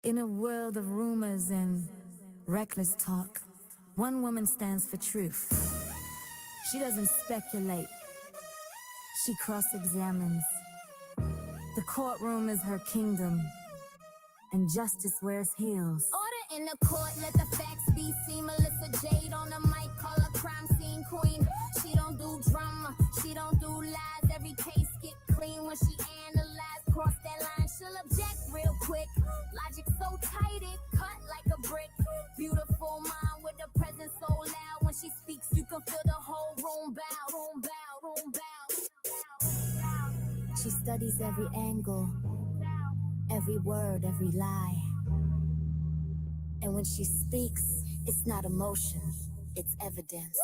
In a world of rumors and reckless talk, one woman stands for truth. She doesn't speculate. She cross-examines. The courtroom is her kingdom, and justice wears heels. Order in the court, let the facts be seen. Melissa Jade on the mic, call her crime scene queen. She don't do drama, she don't do lies. Every case get clean when she analyze. Cross that line, she'll object real quick. Logic so tight, it cut like a brick. Beautiful mind with a presence so loud. When she speaks, you can feel the whole room bow, room bow, room bow. She studies every angle, every word, every lie. And when she speaks, it's not emotion, it's evidence.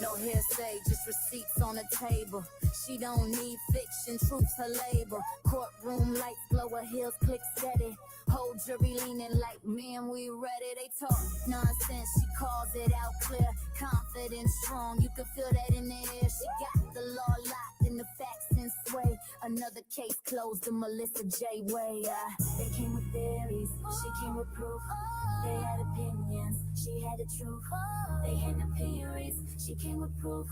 No hearsay, just receipts on the table. She don't need fiction, truth's her labor. Courtroom lights, glow her heels, click steady. Whole jury leaning like, man, we ready. They talk nonsense, she calls it out clear. Confident, strong, you can feel that in the air. She got the law locked and the facts in sway. Another case closed the Melissa J. way. They came with theories, she came with proof. They had opinions, she had the truth. They had theories, she came with proof.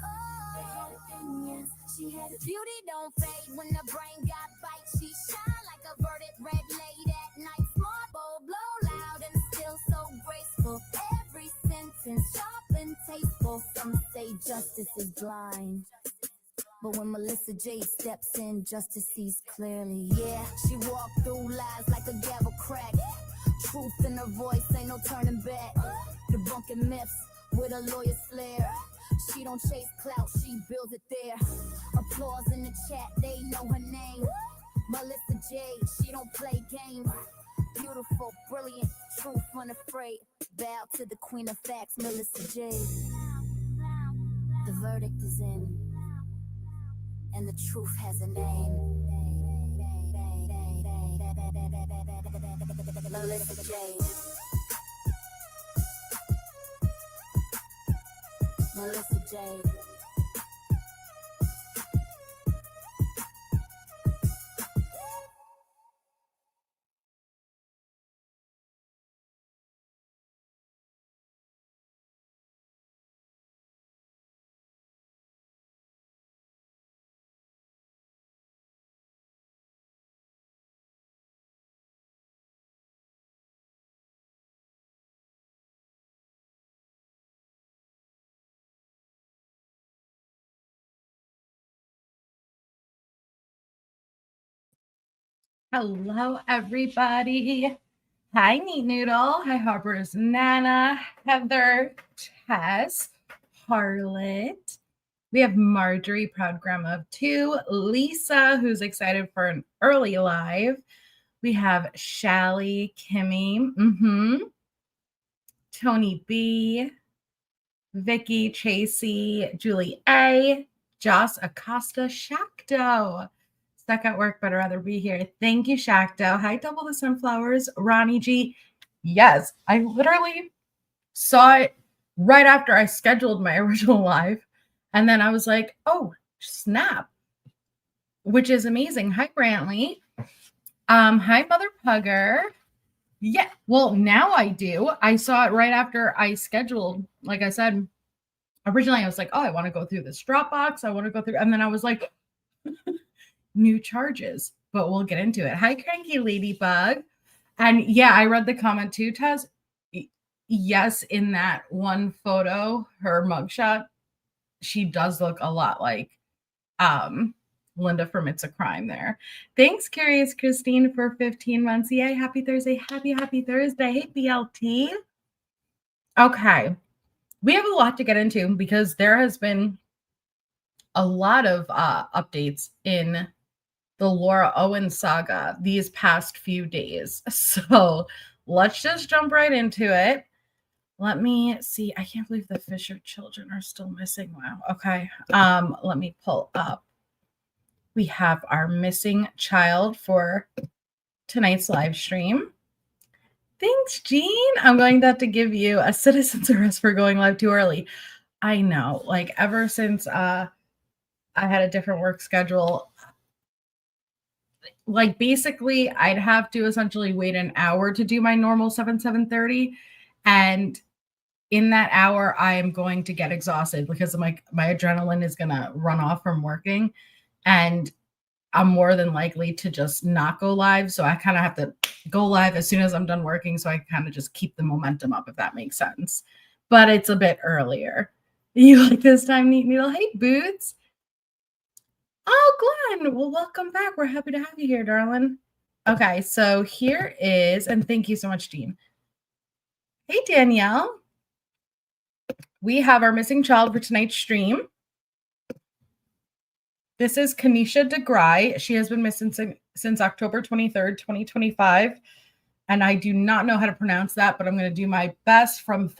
They had opinions, she had the Beauty don't fade when the brain got bite. She shine like a verdict red late at night. Smart, bold, blow loud and still so graceful. Every sentence sharp and tasteful. Some say justice is blind, but when Melissa Jade steps in, justice sees clearly. Yeah, she walked through lies like a gavel crack. Truth in her voice, ain't no turning back. Debunking myths with a lawyer's flair. She don't chase clout, she builds it there. Applause in the chat, they know her name. Melissa Jade, she don't play games. Beautiful, brilliant, truth unafraid. Bow to the queen of facts, Melissa Jade. The verdict is in, and the truth has a name. Melissa Jade. Melissa Jade. Hello, everybody. Hi, Neat Noodle. Hi, Harper's Nana, Heather, Tess, Harlot. We have Marjorie, proud grandma of two, Lisa, who's excited for an early live. We have Shally, Kimmy, Tony B, Vicky, Chasey, Julie A, Joss Acosta, Shakdo. Stuck at work, but I'd rather be here. Thank you, Shakdo. Hi, Double the Sunflowers, Ronnie G. Yes, I literally saw it right after I scheduled my original live. And then I was like, oh, snap, which is amazing. Hi, Brantley. Hi, Mother Pugger. Yeah, well, now I do. I saw it right after I scheduled. Like I said, originally I was like, oh, I want to go through this Dropbox. I want to go through. And then I was like, new charges, but we'll get into it. Hi, Cranky Ladybug. And yeah, I read the comment too, Tess. Yes, in that one photo, her mugshot, she does look a lot like Linda from It's a Crime there. Thanks, Curious Christine, for 15 months. Yay, happy Thursday. Happy Thursday. Hey, BLT. Okay. We have a lot to get into because there has been a lot of updates in the Laura Owens saga these past few days. So let's just jump right into it. Let me see. I can't believe the Fisher children are still missing. Wow. Okay. Let me pull up. We have our missing child for tonight's live stream. Thanks, Jean. I'm going to have to give you a citizen's arrest for going live too early. I know. Like ever since I had a different work schedule, like basically I'd have to essentially wait an hour to do my normal 7:30. And in that hour, I am going to get exhausted because my adrenaline is going to run off from working. And I'm more than likely to just not go live. So I kind of have to go live as soon as I'm done working. So I kind of just keep the momentum up, if that makes sense. But it's a bit earlier. You like this time, Neat Needle? Hey, Boots. Oh, Glenn. Well, welcome back. We're happy to have you here, darling. Okay, so here is, and thank you so much, Jean. Hey, Danielle. We have our missing child for tonight's stream. This is Kanisha DeGry. She has been missing since October 23rd, 2025. And I do not know how to pronounce that, but I'm going to do my best from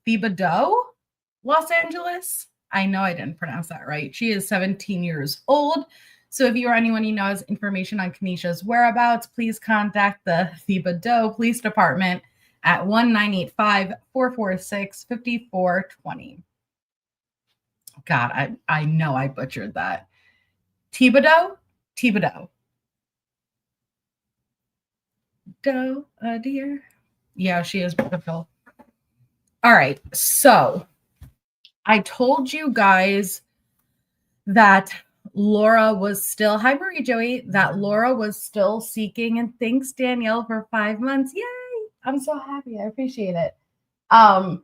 Thibodaux, Los Angeles. I know I didn't pronounce that right. She is 17 years old. So if you or anyone you know has information on Kanisha's whereabouts, please contact the Thibodaux Police Department at 1-985-446-5420. God, I know I butchered that. Thibodeau? Doe, dear. Yeah, she is beautiful. All right, so I told you guys that Laura was still, hi Marie Joey, that Laura was still seeking, and thanks Danielle for 5 months. Yay! I'm so happy. I appreciate it. Sorry,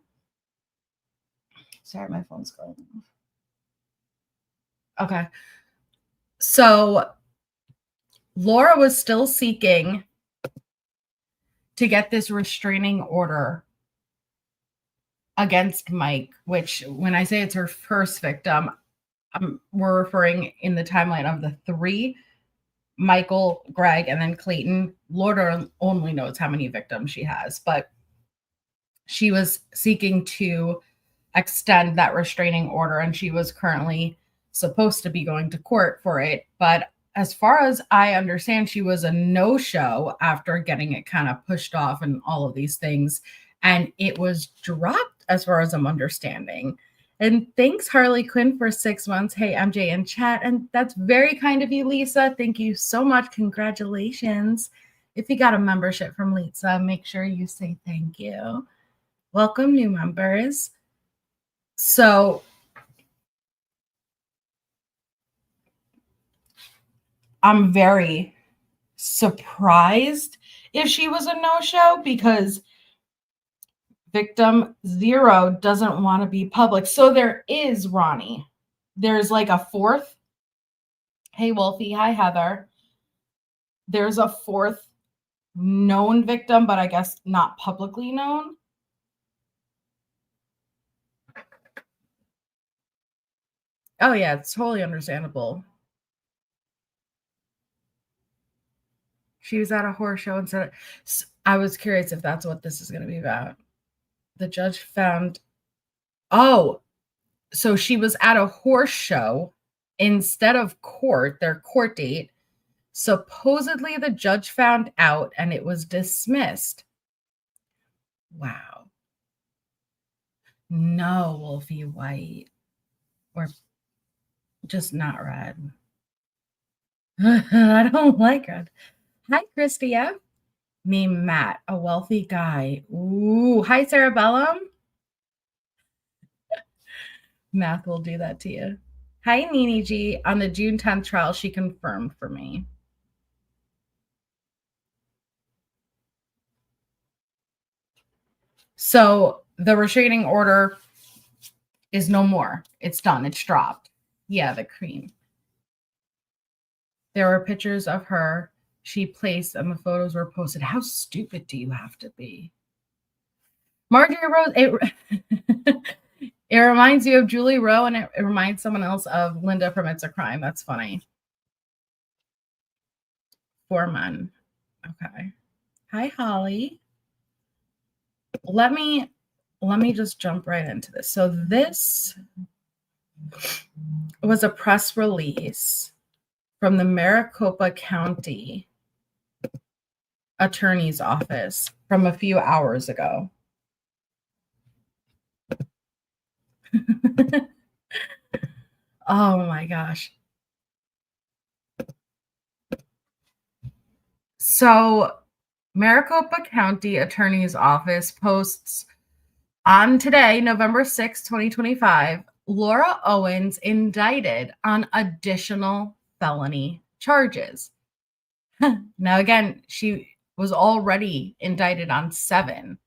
my phone's going off. Okay. So Laura was still seeking to get this restraining order against Mike, which when I say it's her first victim, we're referring in the timeline of the three, Michael, Greg, and then Clayton. Laura only knows how many victims she has, but she was seeking to extend that restraining order, and she was currently supposed to be going to court for it. But as far as I understand, she was a no-show after getting it kind of pushed off and all of these things. And it was dropped as far as I'm understanding. And thanks, Harley Quinn, for 6 months. Hey, MJ in chat. And that's very kind of you, Lisa. Thank you so much. Congratulations. If you got a membership from Lisa, make sure you say thank you. Welcome, new members. So I'm very surprised if she was a no-show because victim 0 doesn't want to be public. So there is, Ronnie. There's like a fourth. Hey, Wolfie. Hi, Heather. There's a fourth known victim, but I guess not publicly known. Oh, yeah, it's totally understandable. She was at a horror show and said, I was curious if that's what this is going to be about. The judge found, oh, so she was at a horse show instead of court, their court date. Supposedly the judge found out and it was dismissed. Wow. No, Wolfie White. Or just not red. I don't like red. Hi, Christia. Name Matt, a wealthy guy. Ooh, hi, Cerebellum. Math will do that to you. Hi, Nini G. On the June 10th trial, she confirmed for me. So the restraining order is no more. It's done. It's dropped. Yeah, the cream. There were pictures of her she placed and the photos were posted. How stupid do you have to be? Marjorie Rose, it reminds you of Julie Rowe and it reminds someone else of Linda from It's a Crime. That's funny. Foreman. Okay. Hi, Holly. Let me just jump right into this. So this was a press release from the Maricopa County Attorney's Office from a few hours ago. Oh my gosh. So, Maricopa County Attorney's Office posts on today, November 6, 2025, Laura Owens indicted on additional felony charges. Now, again, she was already indicted on 7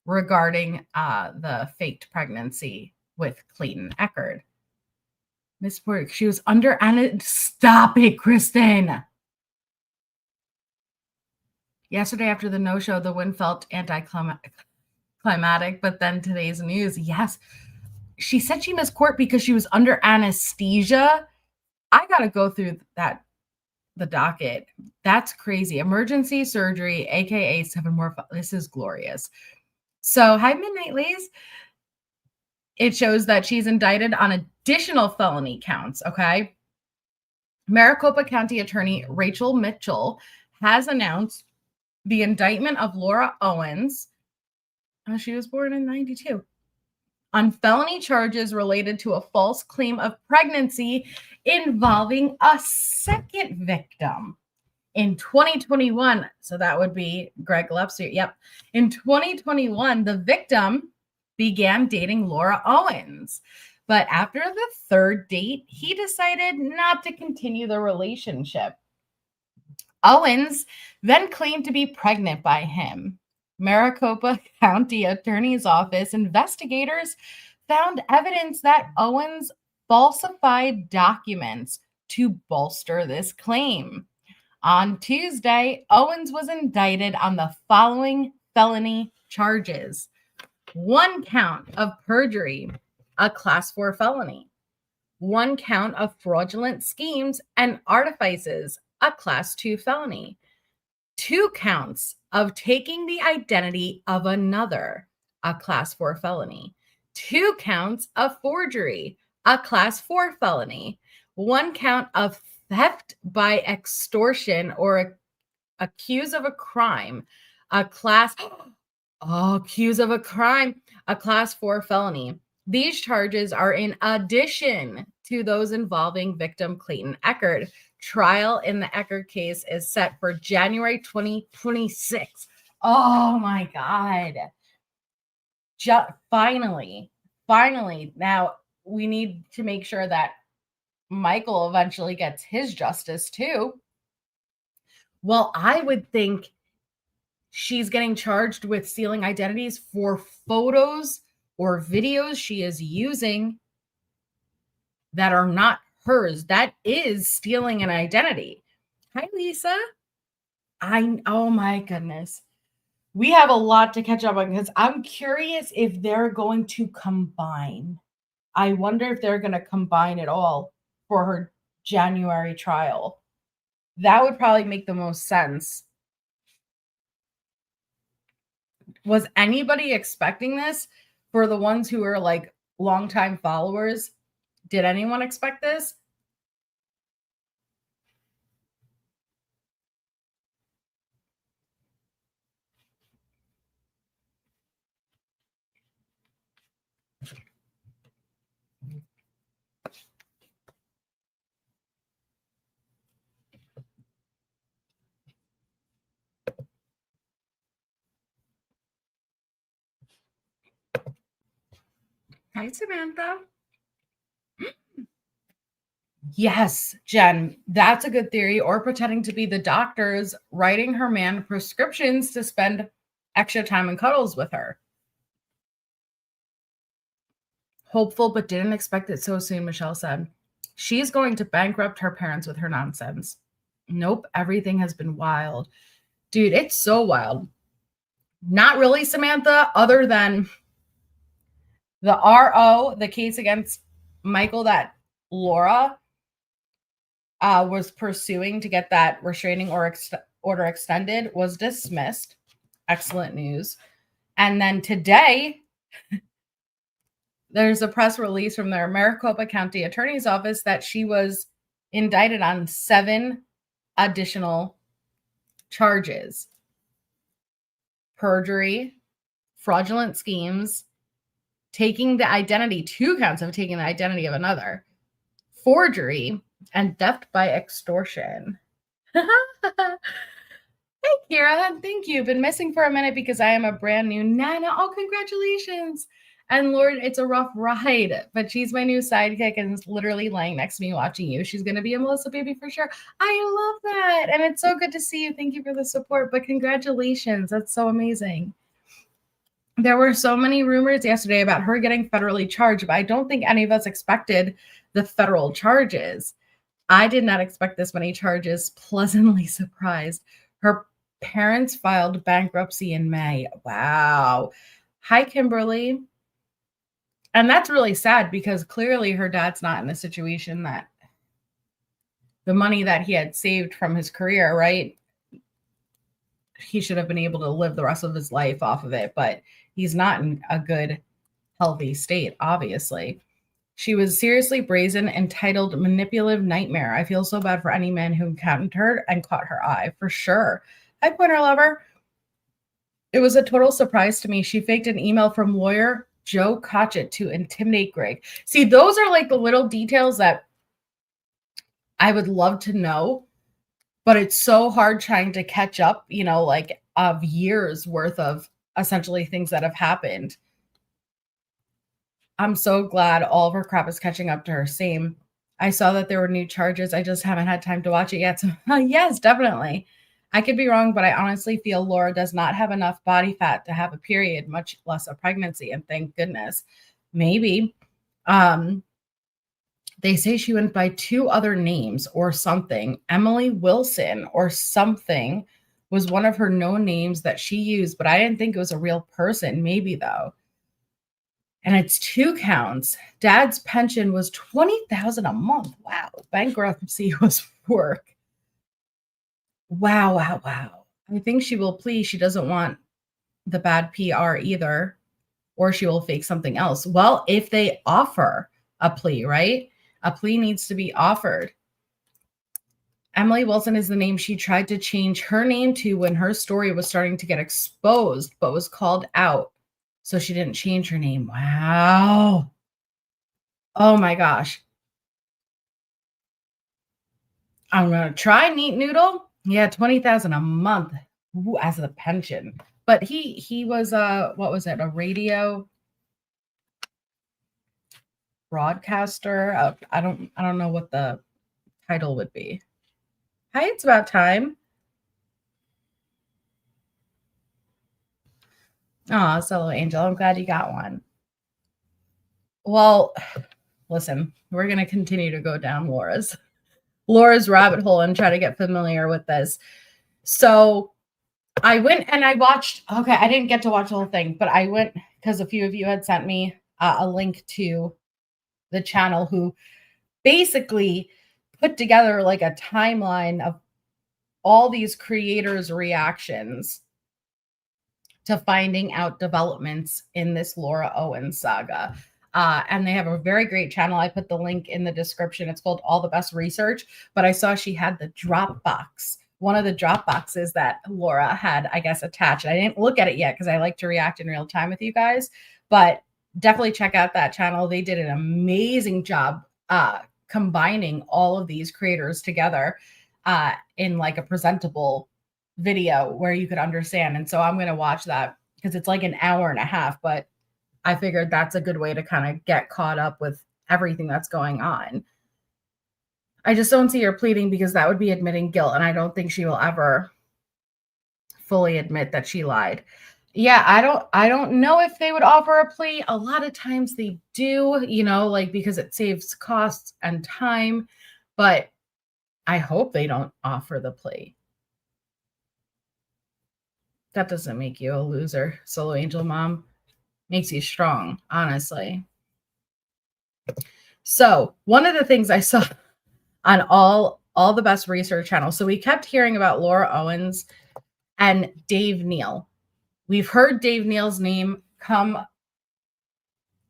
regarding the faked pregnancy with Clayton Echard. Miss Burke, she was under stop it, Kristen. Yesterday after the no-show, the win felt anticlimactic, but then today's news, yes. She said she missed court because she was under anesthesia. I got to go through the docket. That's crazy. Emergency surgery, aka 7 more. This is glorious. So, hi, Midnight Lays. It shows that she's indicted on additional felony counts, okay? Maricopa County Attorney Rachel Mitchell has announced the indictment of Laura Owens. She was born in 92. On felony charges related to a false claim of pregnancy involving a second victim. In 2021, so that would be Greg Lepster. Yep. In 2021, the victim began dating Laura Owens. But after the 3rd date, he decided not to continue the relationship. Owens then claimed to be pregnant by him. Maricopa County Attorney's Office investigators found evidence that Owens falsified documents to bolster this claim. On Tuesday, Owens was indicted on the following felony charges: 1 count of perjury, a class 4 felony; 1 count of fraudulent schemes and artifices, a class 2 felony; 2 counts of taking the identity of another, a class 4 felony; 2 counts of forgery, a class 4 felony; 1 count of theft by extortion or accused of a crime, a class a class 4 felony. These charges are in addition to those involving victim Clayton Echard. Trial in the Echard case is set for January 2026. Oh my God. Finally. Now we need to make sure that Michael eventually gets his justice too. Well, I would think she's getting charged with stealing identities for photos or videos she is using that are not hers. That is stealing an identity. Hi, Lisa. Oh my goodness. We have a lot to catch up on because I'm curious if they're going to combine. I wonder if they're going to combine it all for her January trial. That would probably make the most sense. Was anybody expecting this? For the ones who are like longtime followers, did anyone expect this? Hi, Samantha. Yes, Jen, that's a good theory. Or pretending to be the doctors writing her man prescriptions to spend extra time and cuddles with her. Hopeful, but didn't expect it so soon, Michelle said. She's going to bankrupt her parents with her nonsense. Nope, everything has been wild. Dude, it's so wild. Not really, Samantha, other than the RO, the case against Michael that Laura was pursuing to get that restraining order extended, was dismissed. Excellent news. And then today, there's a press release from the Maricopa County Attorney's Office that she was indicted on 7 additional charges: perjury, fraudulent schemes, taking the identity, 2 counts of taking the identity of another, forgery, and theft by extortion. Hey, Kira. Thank you. Been missing for a minute because I am a brand new Nana. Oh, congratulations. And Lord, it's a rough ride, but she's my new sidekick and is literally lying next to me watching you. She's going to be a Melissa baby for sure. I love that. And it's so good to see you. Thank you for the support, but congratulations. That's so amazing. There were so many rumors yesterday about her getting federally charged, but I don't think any of us expected the federal charges. I did not expect this many charges. Pleasantly surprised. Her parents filed bankruptcy in May. Wow. Hi, Kimberly. And that's really sad because clearly her dad's not in a situation that the money that he had saved from his career, right? He should have been able to live the rest of his life off of it, but he's not in a good, healthy state, obviously. She was seriously brazen, entitled, manipulative nightmare. I feel so bad for any man who encountered her and caught her eye, for sure. Hi, Pointer Lover. It was a total surprise to me. She faked an email from lawyer Joe Cotchett to intimidate Greg. See, those are like the little details that I would love to know, but it's so hard trying to catch up, like of years worth of essentially things that have happened. I'm so glad all of her crap is catching up to her. Same. I saw that there were new charges. I just haven't had time to watch it yet. So yes, definitely. I could be wrong, but I honestly feel Laura does not have enough body fat to have a period, much less a pregnancy. And thank goodness. Maybe. They say she went by 2 other names or something. Emily Wilson or something was one of her known names that she used, but I didn't think it was a real person. Maybe though. And it's 2 counts. Dad's pension was $20,000 a month. Wow. Bankruptcy was work. Wow. I think she will plead. She doesn't want the bad PR either, or she will fake something else. Well, if they offer a plea, right? A plea needs to be offered. Emily Wilson is the name she tried to change her name to when her story was starting to get exposed, but was called out. So she didn't change her name. Wow. Oh my gosh. I'm going to try Neat Noodle. Yeah, $20,000 a month. Ooh, as a pension. But he was what was it? A radio broadcaster. I don't know what the title would be. Hi, it's about time. Oh, solo angel. I'm glad you got one. Well, listen, we're going to continue to go down Laura's rabbit hole and try to get familiar with this. So I went and I watched, okay, I didn't get to watch the whole thing, but I went because a few of you had sent me a link to the channel who basically put together like a timeline of all these creators' reactions to finding out developments in this Laura Owens saga. And they have a very great channel. I put the link in the description. It's called All the Best Research, but I saw she had the Dropbox. One of the Dropboxes that Laura had, I guess, attached. I didn't look at it yet because I like to react in real time with you guys, but definitely check out that channel. They did an amazing job combining all of these creators together in like a presentable video where you could understand. And so I'm going to watch that because it's like an hour and a half, but I figured that's a good way to kind of get caught up with everything that's going on. I just don't see her pleading because that would be admitting guilt. And I don't think she will ever fully admit that she lied. Yeah, I don't know if they would offer a plea. A lot of times they do, like because it saves costs and time, but I hope they don't offer the plea. That doesn't make you a loser, Solo Angel Mom. Makes you strong, honestly. So one of the things I saw on all the best research channels. So we kept hearing about Laura Owens and Dave Neal. We've heard Dave Neal's name come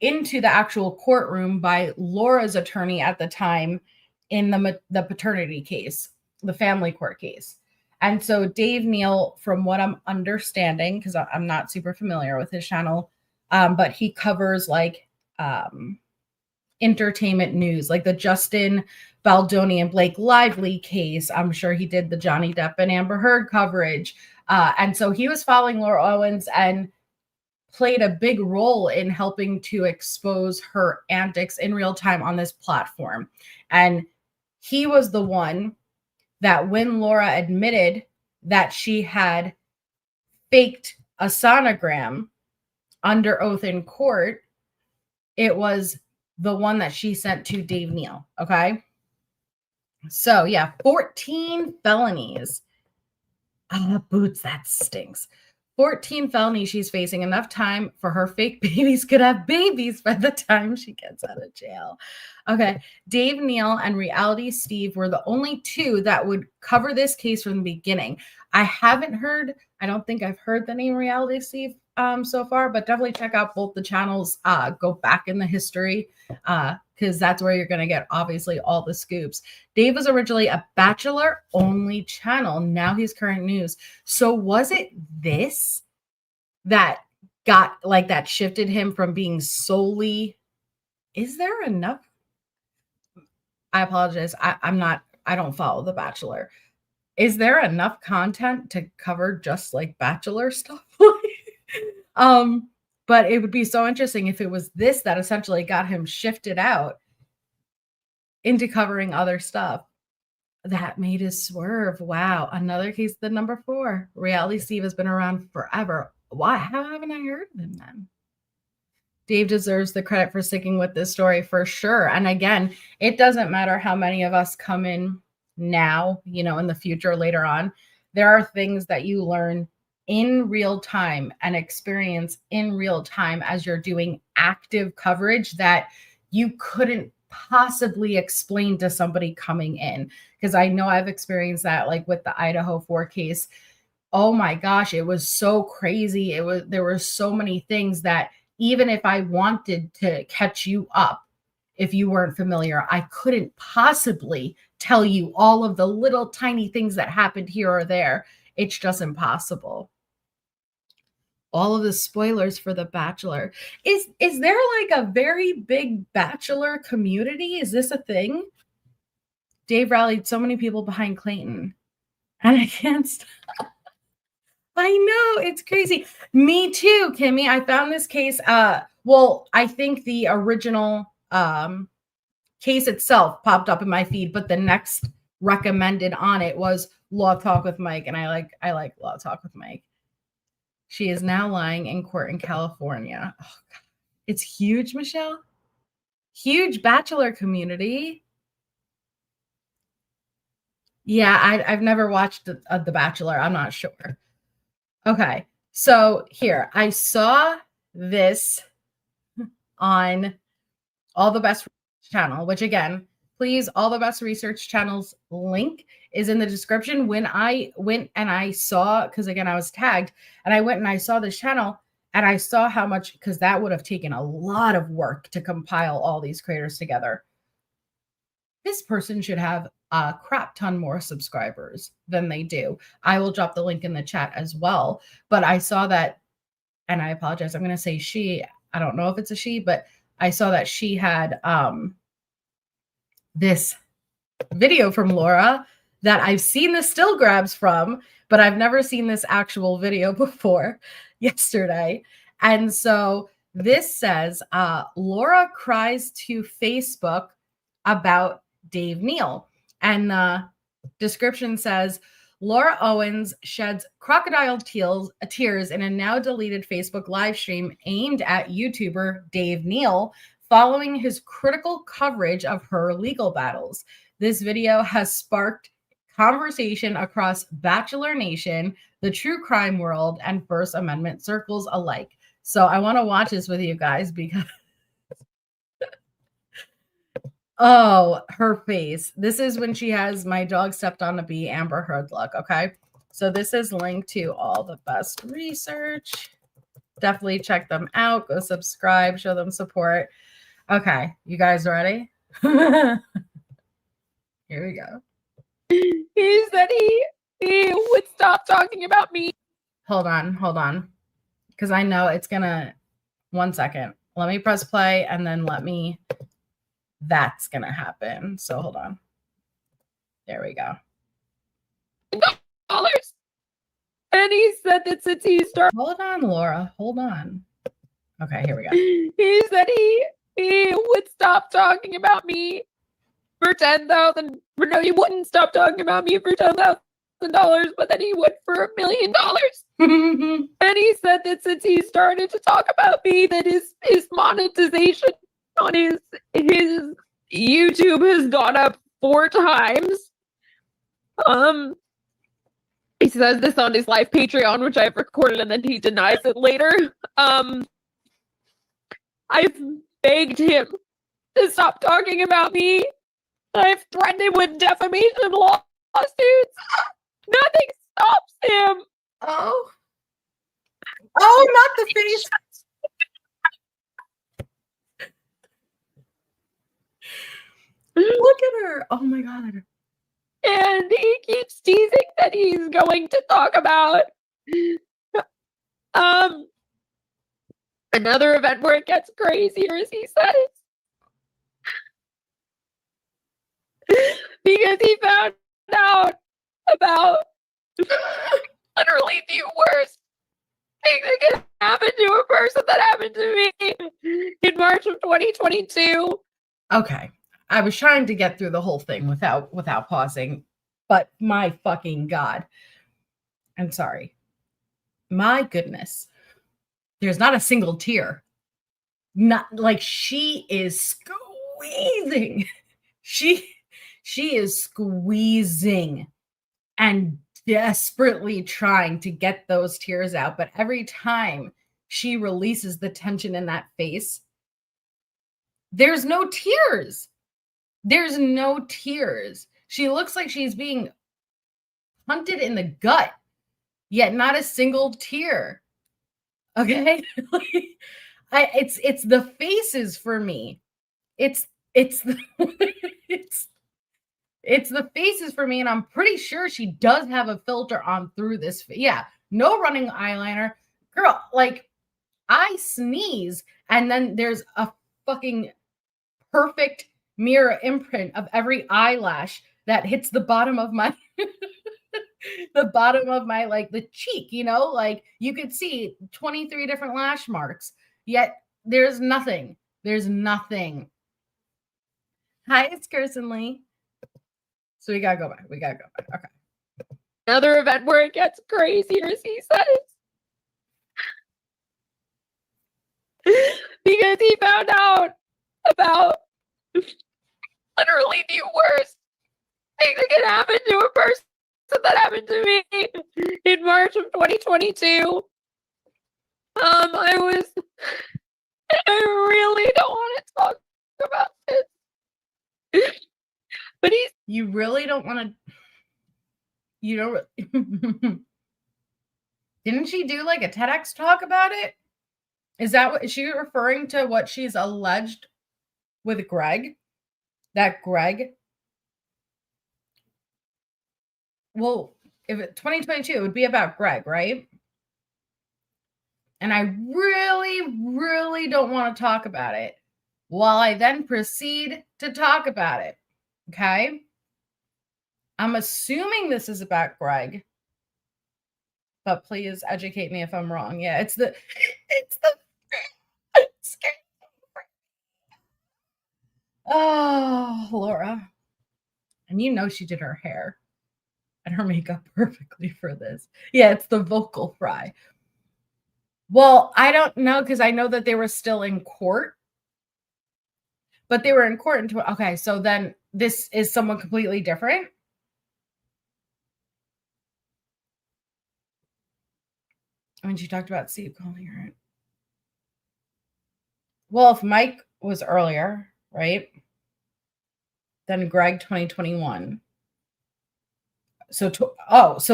into the actual courtroom by Laura's attorney at the time in the paternity case, the family court case. And so Dave Neal, from what I'm understanding, because I'm not super familiar with his channel, but he covers like entertainment news, like the Justin Baldoni and Blake Lively case. I'm sure he did the Johnny Depp and Amber Heard coverage. And so he was following Laura Owens and played a big role in helping to expose her antics in real time on this platform. And he was the one that when Laura admitted that she had faked a sonogram under oath in court, it was the one that she sent to Dave Neal. Okay. So yeah, 14 felonies. Boots, that stinks. 14 felonies she's facing, enough time for her fake babies could have babies by the time she gets out of jail. Okay. Dave Neal and Reality Steve were the only two that would cover this case from the beginning. I don't think I've heard the name Reality Steve so far, but definitely check out both the channels. Go back in the history because that's where you're going to get obviously all the scoops. Dave was originally a Bachelor only channel. Now he's Current News. So was it this that got like that shifted him from being solely? Is there enough? I apologize. I don't follow The Bachelor. Is there enough content to cover just like Bachelor stuff? But it would be so interesting if it was this that essentially got him shifted out into covering other stuff. That made his swerve. Wow. Another case, the number 4. Reality Steve has been around forever. Why? How haven't I heard of him then? Dave deserves the credit for sticking with this story for sure. And again, it doesn't matter how many of us come in now, in the future, later on. There are things that you learn in real time and experience in real time as you're doing active coverage that you couldn't possibly explain to somebody coming in. Because I know I've experienced that, like with the Idaho 4 case. Oh my gosh, it was so crazy. There were so many things that even if I wanted to catch you up, if you weren't familiar, I couldn't possibly tell you all of the little tiny things that happened here or there. It's just impossible. All of the spoilers for The Bachelor. Is there like a very big Bachelor community? Is this a thing? Dave rallied so many people behind Clayton. And I can't stop. I know, it's crazy. Me too, Kimmy. I found this case. I think the original case itself popped up in my feed, but the next recommended on it was Law Talk with Mike. And I like Law Talk with Mike. She is now lying in court in California. Oh, God. It's huge, Michelle. Huge Bachelor community. Yeah, I've never watched The Bachelor. I'm not sure. Okay, so here, I saw this on All the Best channel, which again, please, All the Best Research channel's link is in the description. When I went and I saw, because again, I was tagged, and I went and I saw this channel, and I saw how much, because that would have taken a lot of work to compile all these creators together. This person should have a crap ton more subscribers than they do. I will drop the link in the chat as well. But I saw that, and I apologize, I'm going to say she. I don't know if it's a she, but I saw that she had this video from Laura that I've seen the still grabs from, but I've never seen this actual video before yesterday. And so this says, Laura cries to Facebook about Dave Neal. And the description says, Laura Owens sheds crocodile tears in a now deleted Facebook live stream aimed at YouTuber Dave Neal following his critical coverage of her legal battles. This video has sparked conversation across Bachelor Nation, the true crime world, and First Amendment circles alike. So I want to watch this with you guys because oh, her face. This is when she has my dog stepped on a bee, Amber Heard look. Okay. So this is linked to All the Best Research. Definitely check them out. Go subscribe, show them support. Okay. You guys ready? Here we go. He said he would stop talking about me. Hold on. Because I know it's going to, 1 second. Let me press play and then that's going to happen. So hold on. There we go. dollars. And he said that since he started, Hold on, Laura. Hold on. Okay, here we go. he said he would stop talking about me for $10,000. No, he wouldn't stop talking about me for $10,000, but then he would for $1 million. And he said that since he started to talk about me, that his monetization on his YouTube has gone up 4 times. He says this on his live Patreon, which I've recorded, and then he denies it later. I've begged him to stop talking about me. I've threatened him with defamation lawsuits. Nothing stops him. Oh, not the face. Look at her. Oh my God. And he keeps teasing that he's going to talk about another event where it gets crazier, as he says. Because he found out about literally the worst thing that can happen to a person that happened to me in March of 2022. Okay. I was trying to get through the whole thing without pausing, but my fucking God. I'm sorry. My goodness. There's not a single tear. Not like she is squeezing. She is squeezing and desperately trying to get those tears out. But every time she releases the tension in that face, there's no tears. There's no tears. She looks like she's being hunted in the gut, yet not a single tear. Okay? It's the faces for me. It's the it's the faces for me, and I'm pretty sure she does have a filter on through this. Yeah, no running eyeliner. Girl, like I sneeze and then there's a fucking perfect mirror imprint of every eyelash that hits the bottom of my the bottom of my like the cheek, you know, like you could see 23 different lash marks, yet there's nothing. There's nothing. Hi, it's Kirsten Lee. So we gotta go back. Okay. Another event where it gets crazier, as he says. Because he found out about literally the worst thing that can happen to a person that happened to me in March of 2022. I really don't want to talk about this. But you really don't want to. You don't. Didn't she do like a TEDx talk about it? Is that what is she referring to? What she's alleged with Greg? That Greg. Well, if it 2022, it would be about Greg, right? And I really, really don't want to talk about it while I then proceed to talk about it. Okay. I'm assuming this is about Greg, but please educate me if I'm wrong. Yeah, it's the oh, Laura. And you know she did her hair and her makeup perfectly for this. Yeah, it's the vocal fry. Well, I don't know because I know that they were still in court. But they were in court until okay, so then this is someone completely different. I mean, she talked about Steve calling her. Well, if Mike was earlier, right? Then Greg 2021. So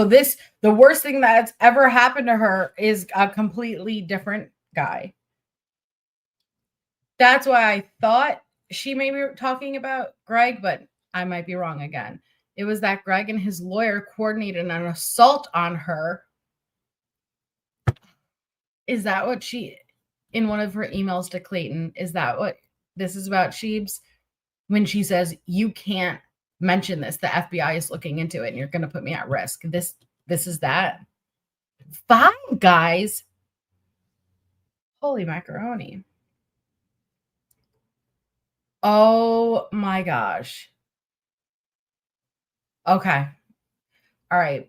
this the worst thing that's ever happened to her is a completely different guy. That's why I thought she may be talking about Greg, but I might be wrong again. It was that Greg and his lawyer coordinated an assault on her. Is that what she, in one of her emails to Clayton, is that what this is about, Sheebs? When she says, you can't mention this. The FBI is looking into it and you're going to put me at risk. This is that. Fine, guys. Holy macaroni. Oh my gosh. Okay. All right.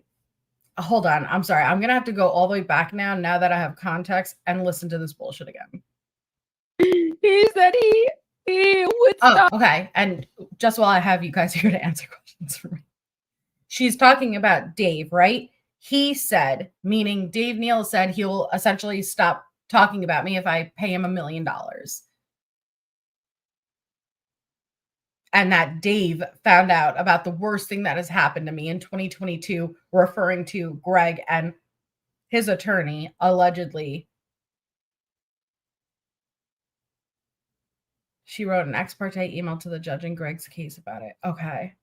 Hold on. I'm sorry. I'm going to have to go all the way back now that I have context and listen to this bullshit again. He said he would stop. Oh, okay. And just while I have you guys here to answer questions for me. She's talking about Dave, right? He said, meaning Dave Neal said he'll essentially stop talking about me if I pay him $1 million. And that Dave found out about the worst thing that has happened to me in 2022, referring to Greg and his attorney, allegedly. She wrote an ex parte email to the judge in Greg's case about it. Okay.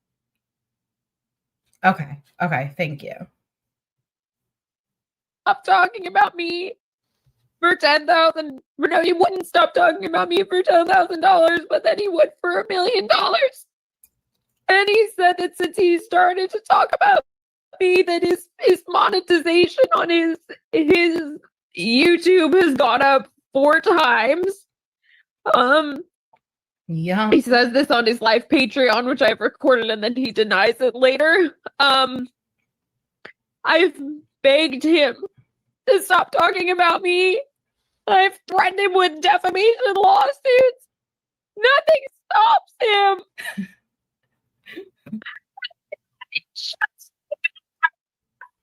Thank you. Stop talking about me for $10,000. No, he wouldn't stop talking about me for $10,000, but then he would for $1 million. And he said that since he started to talk about me, that his monetization on his YouTube has gone up 4 times. Yeah. He says this on his live Patreon, which I've recorded, and then he denies it later. I've begged him to stop talking about me. I've threatened him with defamation lawsuits. Nothing stops him.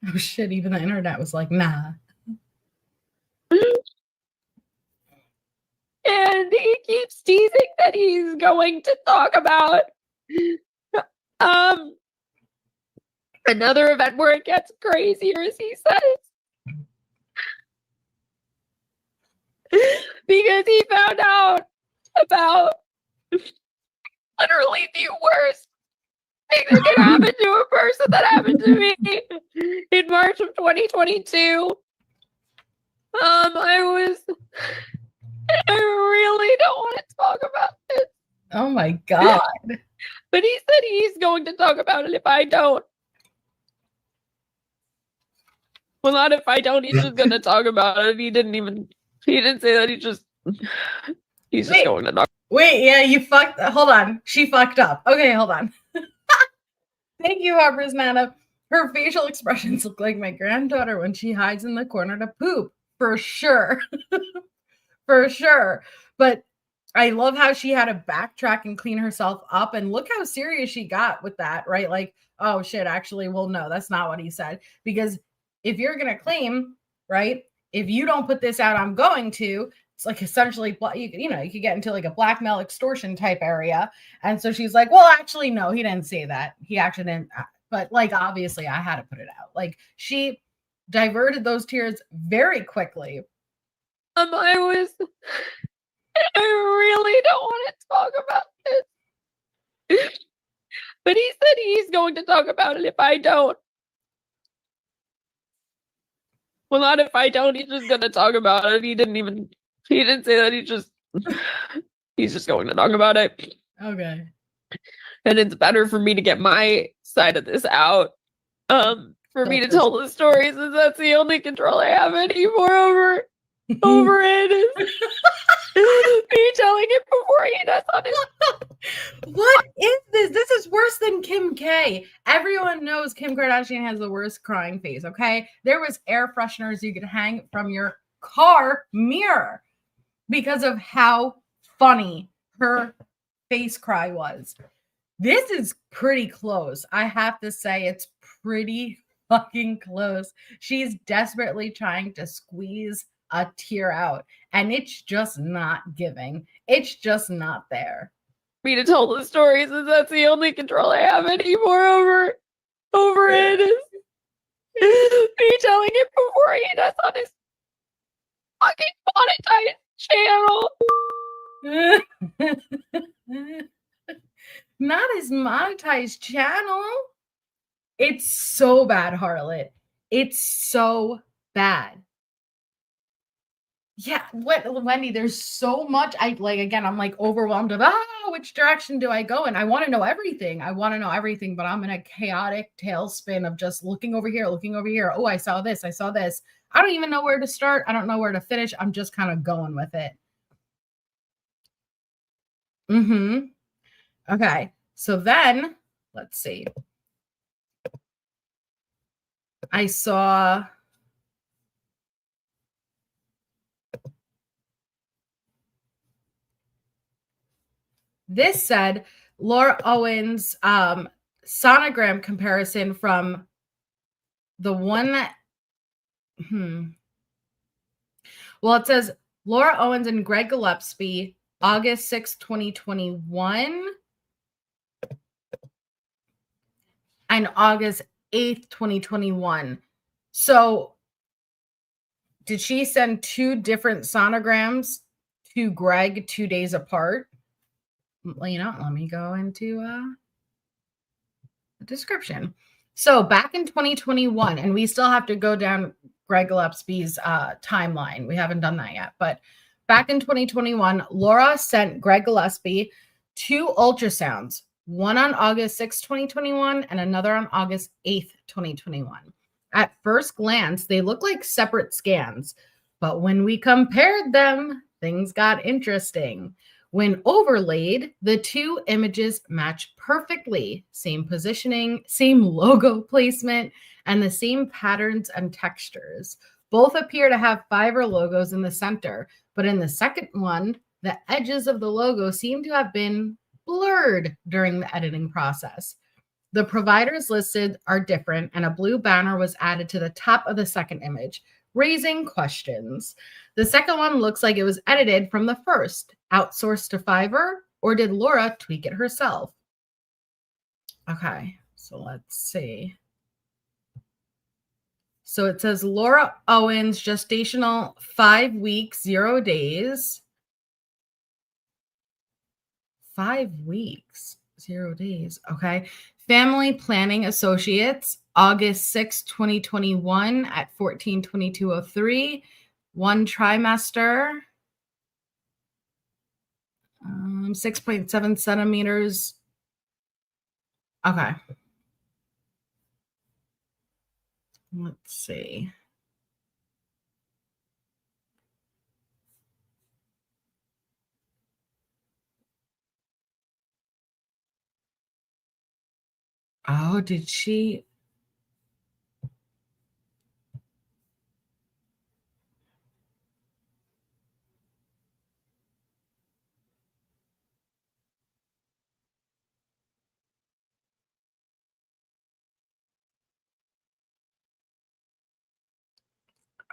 Oh shit, even the internet was like, nah. And he keeps teasing that he's going to talk about another event where it gets crazier, as he says. Because he found out about literally the worst thing that could happen to a person that happened to me in March of 2022. I really don't want to talk about this. Oh my God. But he said he's going to talk about it if I don't. Well, not if I don't. He's just going to talk about it. He didn't say that. He's just going to talk. Wait, yeah, hold on. She fucked up. Okay, hold on. Thank you, Harper's Nana. Her facial expressions look like my granddaughter when she hides in the corner to poop. For sure. For sure. But I love how she had to backtrack and clean herself up. And look how serious she got with that, right? Like, oh shit, actually, well, no, that's not what he said. Because if you're going to claim, right, if you don't put this out, I'm going to, it's like essentially, you could get into like a blackmail extortion type area. And so she's like, well, actually, no, he didn't say that. He actually didn't. But like, obviously, I had to put it out. Like, she diverted those tears very quickly. I really don't want to talk about this. But he said he's going to talk about it if I don't. Well, not if I don't. He's just going to talk about it. He didn't say that. He's just going to talk about it. Okay. And it's better for me to get my side of this out. For me to tell the stories, since that's the only control I have anymore over it is me telling it before he does on it. What is this? This is worse than Kim K. Everyone knows Kim Kardashian has the worst crying face, okay? There was air fresheners you could hang from your car mirror because of how funny her face cry was. This is pretty close. I have to say it's pretty fucking close. She's desperately trying to squeeze a tear out and it's just not giving. It's just not there. Me to tell the stories, and that's the only control I have anymore over it is me telling it before he does on his fucking monetized channel. Not his monetized channel. It's so bad, Harlot. It's so bad. Yeah, Wendy, there's so much. Again, I'm like overwhelmed of which direction do I go? And I want to know everything. But I'm in a chaotic tailspin of just looking over here, looking over here. Oh, I saw this. I saw this. I don't even know where to start. I don't know where to finish. I'm just kind of going with it. Okay. So then let's see. I saw this said Laura Owens sonogram comparison from the one that well, it says Laura Owens and Greg Gillespie, August 6, 2021 and August 8th, 2021. So did she send two different sonograms to Greg 2 days apart? Well, let me go into the description. So back in 2021, and we still have to go down Greg Gillespie's timeline. We haven't done that yet. But back in 2021, Laura sent Greg Gillespie 2 ultrasounds, one on August 6, 2021, and another on August 8th, 2021. At first glance, they look like separate scans. But when we compared them, things got interesting. When overlaid, the 2 images match perfectly. Same positioning, same logo placement, and the same patterns and textures. Both appear to have Fiverr logos in the center, but in the second one, the edges of the logo seem to have been blurred during the editing process. The providers listed are different, and a blue banner was added to the top of the second image, raising questions. The second one looks like it was edited from the first, outsourced to Fiverr, or did Laura tweak it herself? Okay, so let's see. So it says Laura Owens, gestational 5 weeks, 0 days. 5 weeks, 0 days. Okay. Family Planning Associates, August 6, 2021 at 14:22:03. 1 trimester, 6.7 centimeters. Okay. Let's see. Oh, did she?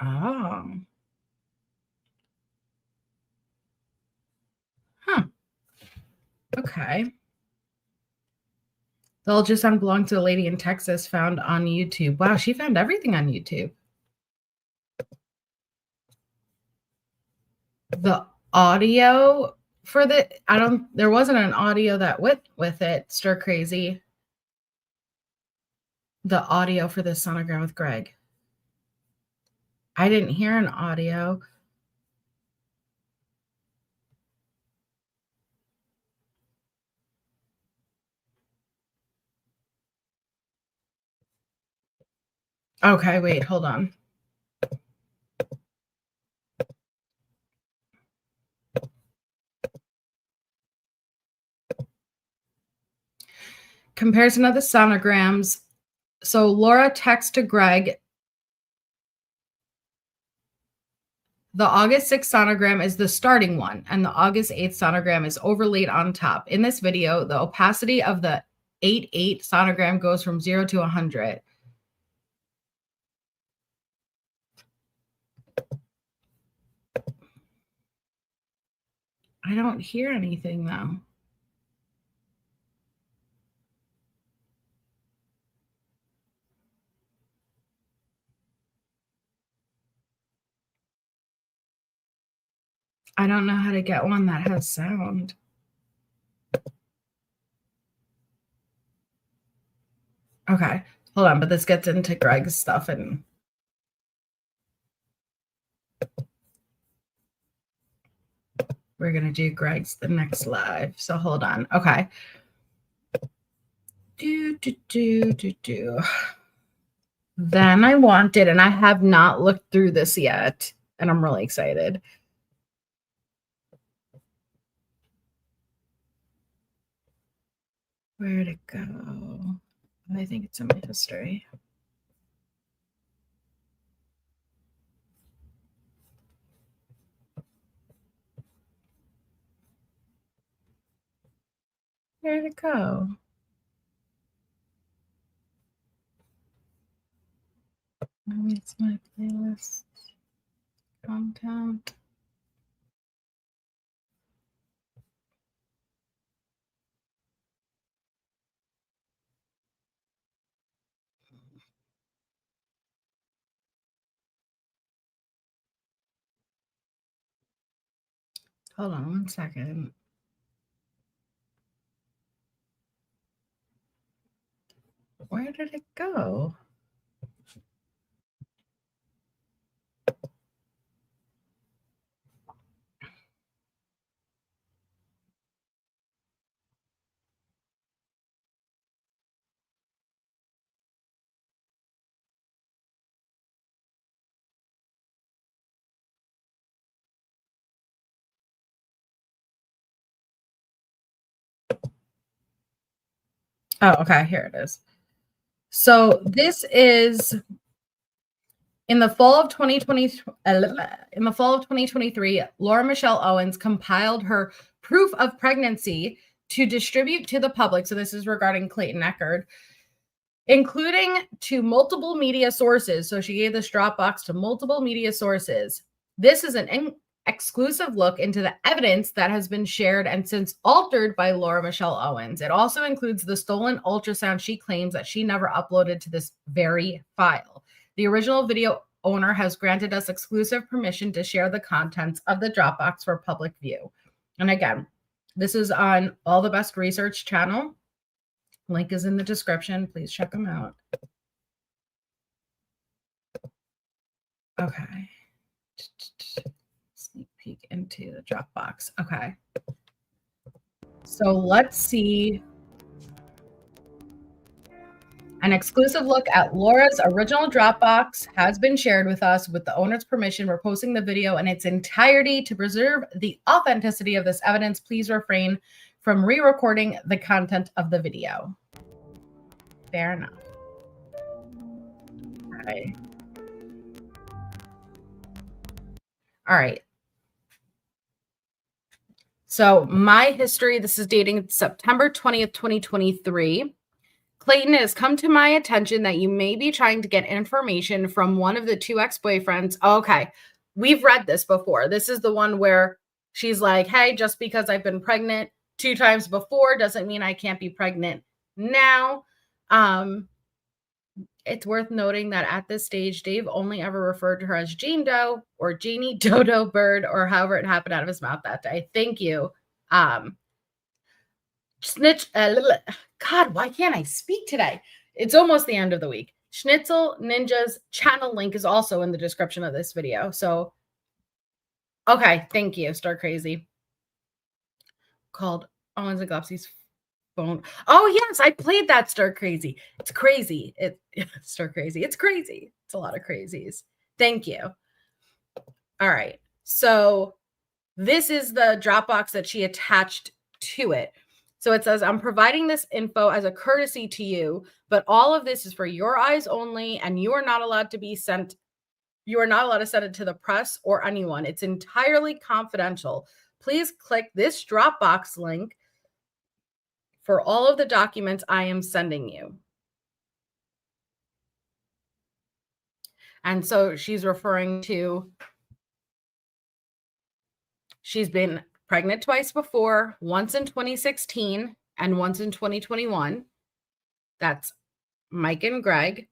Oh. Huh. Okay. The ultrasound belonged to a lady in Texas found on YouTube. Wow, she found everything on YouTube. The audio for there wasn't an audio that went with it, stir crazy. The audio for the sonogram with Greg. I didn't hear an audio. Okay, wait, hold on. Comparison of the sonograms. So Laura texts to Greg. The August 6th sonogram is the starting one, and the August 8th sonogram is overlaid on top. In this video, the opacity of the 8/8 sonogram goes from 0 to 100. I don't hear anything, though. I don't know how to get one that has sound. Okay, hold on, but this gets into Greg's stuff and we're going to do Greg's the next live. So hold on. Okay. Then I wanted, and I have not looked through this yet, and I'm really excited. Where'd it go? I think it's in my history. Where'd it go? Maybe it's my playlist content. Hold on one second. Where did it go? Oh, okay, here it is. So this is in the fall of 2023, Laura Michelle Owens compiled her proof of pregnancy to distribute to the public. So this is regarding Clayton Echard, including to multiple media sources. So she gave this Dropbox to multiple media sources. This is an exclusive look into the evidence that has been shared and since altered by Laura Michelle Owens. It also includes the stolen ultrasound she claims that she never uploaded to this very file. The original video owner has granted us exclusive permission to share the contents of the Dropbox for public view. And again, this is on All the Best Research channel. Link is in the description. Please check them out. Okay. Sneak peek into the Dropbox. Okay. So let's see. An exclusive look at Laura's original Dropbox has been shared with us with the owner's permission. We're posting the video in its entirety to preserve the authenticity of this evidence. Please refrain from re-recording the content of the video. Fair enough. Okay. All right. So my history, this is dating September 20th, 2023. Clayton, it has come to my attention that you may be trying to get information from one of the two ex-boyfriends. Okay, we've read this before. This is the one where she's like, hey, just because I've been pregnant 2 times before doesn't mean I can't be pregnant now. It's worth noting that at this stage, Dave only ever referred to her as Jane Doe or Janie Dodo Bird or however it happened out of his mouth that day. Thank you. God, why can't I speak today? It's almost the end of the week. SchnitzelNinja's channel link is also in the description of this video. So, okay, thank you, Star Crazy. Called Owens and Glopsy's phone. Oh, yes, I played that Star Crazy. It's crazy. Star Crazy. It's crazy. It's a lot of crazies. Thank you. All right. So this is the Dropbox that she attached to it. So it says, I'm providing this info as a courtesy to you, but all of this is for your eyes only, and you are not allowed to be sent. You are not allowed to send it to the press or anyone. It's entirely confidential. Please click this Dropbox link for all of the documents I am sending you. And so she's referring to, she's been pregnant twice before, once in 2016 and once in 2021. That's Mike and Greg.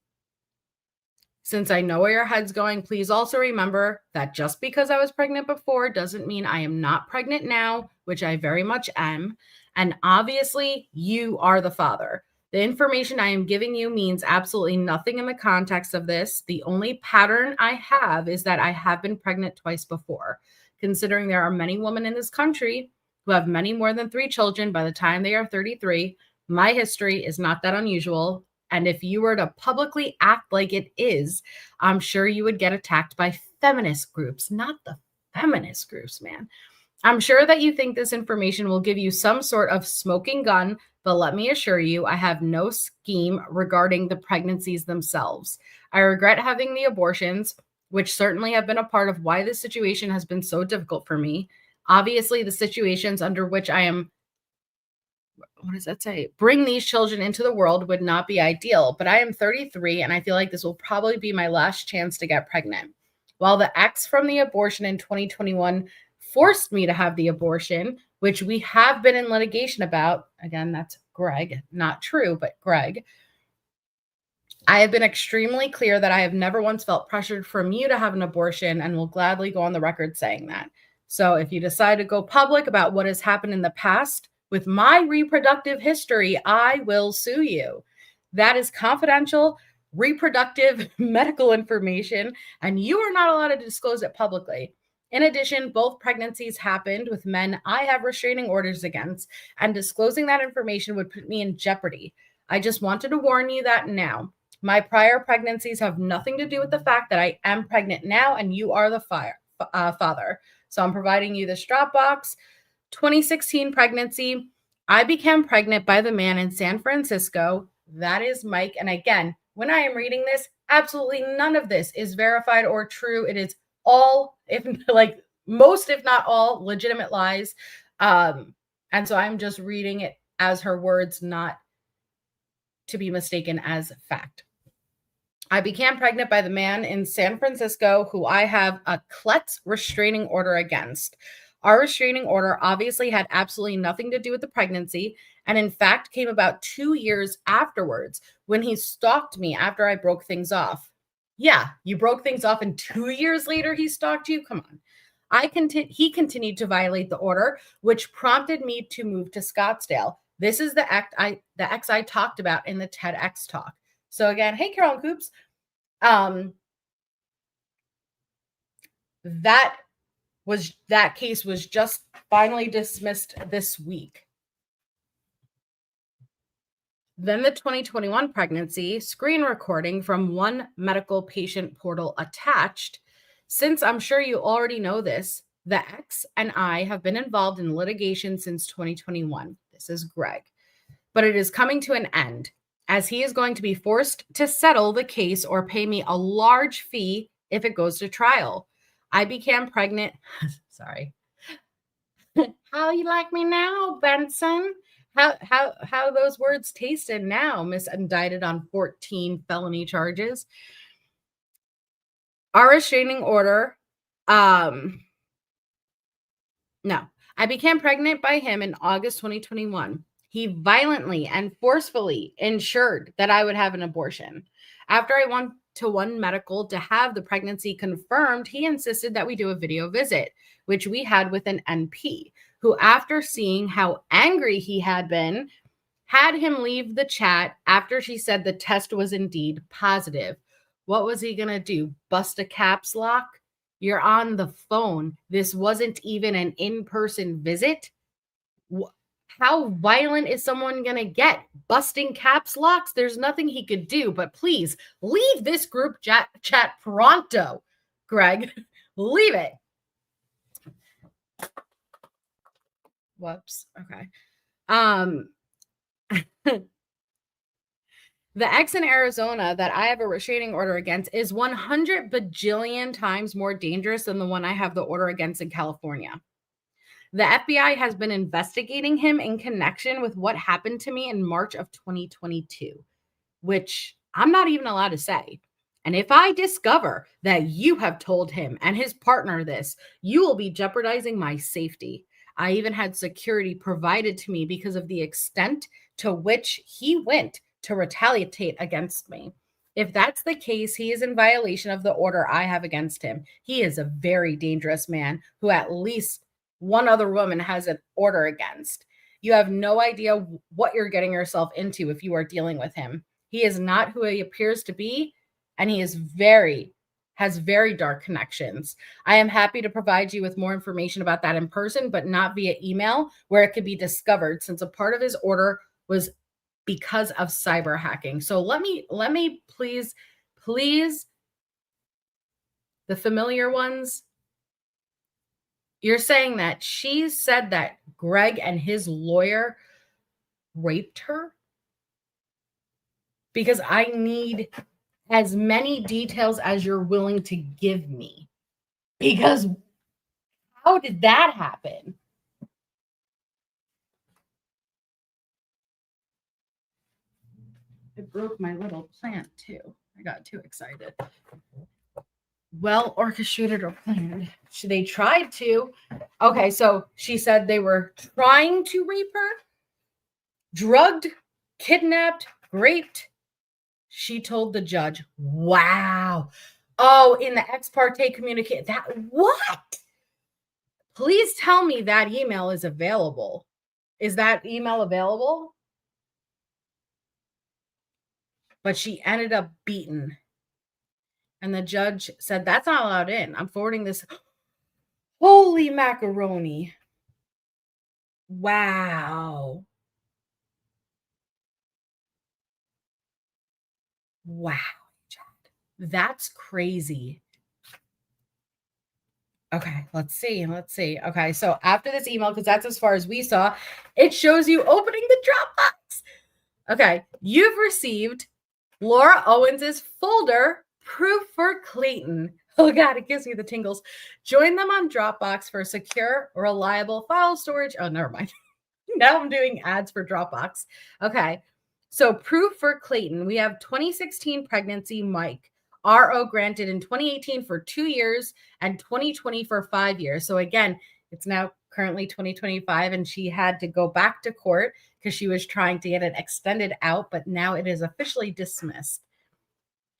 Since I know where your head's going, please also remember that just because I was pregnant before doesn't mean I am not pregnant now, which I very much am. And obviously, you are the father. The information I am giving you means absolutely nothing in the context of this. The only pattern I have is that I have been pregnant twice before. considering there are many women in this country who have many more than 3 children by the time they are 33. My history is not that unusual. And if you were to publicly act like it is, I'm sure you would get attacked by feminist groups, not the feminist groups, man. I'm sure that you think this information will give you some sort of smoking gun, but let me assure you, I have no scheme regarding the pregnancies themselves. I regret having the abortions, which certainly have been a part of why this situation has been so difficult for me. Obviously, the situations under which I am, what does that say? Bring these children into the world would not be ideal, but I am 33 and I feel like this will probably be my last chance to get pregnant. While the ex from the abortion in 2021 forced me to have the abortion, which we have been in litigation about, again, that's Greg, not true, but Greg, I have been extremely clear that I have never once felt pressured from you to have an abortion and will gladly go on the record saying that. So if you decide to go public about what has happened in the past with my reproductive history, I will sue you. That is confidential reproductive medical information, and you are not allowed to disclose it publicly. In addition, both pregnancies happened with men I have restraining orders against, and disclosing that information would put me in jeopardy. I just wanted to warn you that now. My prior pregnancies have nothing to do with the fact that I am pregnant now and you are the father. So I'm providing you this DropBox. 2016 pregnancy. I became pregnant by the man in San Francisco. That is Mike. And again, when I am reading this, absolutely none of this is verified or true. It is all, if like most, if not all, legitimate lies. And so I'm just reading it as her words, not to be mistaken as fact. I became pregnant by the man in San Francisco who I have a Klutz restraining order against. Our restraining order obviously had absolutely nothing to do with the pregnancy, and in fact came about 2 years afterwards when he stalked me after I broke things off. Yeah, you broke things off and 2 years later he stalked you? Come on. He continued to violate the order, which prompted me to move to Scottsdale. This is the ex I talked about in the TEDx talk. So again, hey, Carol and Coops. That case was just finally dismissed this week. Then the 2021 pregnancy screen recording from one medical patient portal attached. Since I'm sure you already know this, the ex and I have been involved in litigation since 2021. This is Greg. But it is coming to an end, as he is going to be forced to settle the case or pay me a large fee if it goes to trial. I became pregnant. Sorry. How you like me now, Benson? How those words tasted now, Miss Indicted on 14 felony charges. Our restraining order, no. I became pregnant by him in August 2021. He violently and forcefully ensured that I would have an abortion. After I went to one medical to have the pregnancy confirmed, he insisted that we do a video visit, which we had with an NP, who, after seeing how angry he had been, had him leave the chat after she said the test was indeed positive. What was he going to do? Bust a caps lock? You're on the phone. This wasn't even an in-person visit. How violent is someone going to get? Busting caps locks? There's nothing he could do, but please leave this group chat pronto, Greg. Leave it. Whoops. Okay. The ex in Arizona that I have a restraining order against is 100 bajillion times more dangerous than the one I have the order against in California. The FBI has been investigating him in connection with what happened to me in March of 2022, which I'm not even allowed to say. And if I discover that you have told him and his partner this, you will be jeopardizing my safety. I even had security provided to me because of the extent to which he went to retaliate against me. If that's the case, he is in violation of the order I have against him. He is a very dangerous man who at least one other woman has an order against. You have no idea what you're getting yourself into if you are dealing with him. He is not who he appears to be, and he is very has very dark connections. I am happy to provide you with more information about that in person, but not via email, where it could be discovered, since a part of his order was because of cyber hacking. So let me please, the familiar ones. You're saying that she said that Greg and his lawyer raped her? Because I need as many details as you're willing to give me. Because how did that happen? It broke my little plant too. I got too excited. Well orchestrated or planned. They tried to. Okay, so she said they were trying to rape her, drugged, kidnapped, raped. She told the judge, wow. Oh, in the ex parte communicate that what? Please tell me that email is available. Is that email available? But she ended up beaten. And the judge said, that's not allowed in. I'm forwarding this. Holy macaroni. Wow. Wow. That's crazy. Okay, let's see. Okay, so after this email, because that's as far as we saw, it shows you opening the Dropbox. Okay, you've received Laura Owens's folder, Proof for Clayton. Oh God, it gives me the tingles. Join them on Dropbox for secure, reliable file storage. Oh, never mind. Now I'm doing ads for Dropbox. Okay, so Proof for Clayton. We have 2016 pregnancy, Mike. RO granted in 2018 for 2 years and 2020 for 5 years. So again, it's now currently 2025, and she had to go back to court because she was trying to get it extended out, but now it is officially dismissed.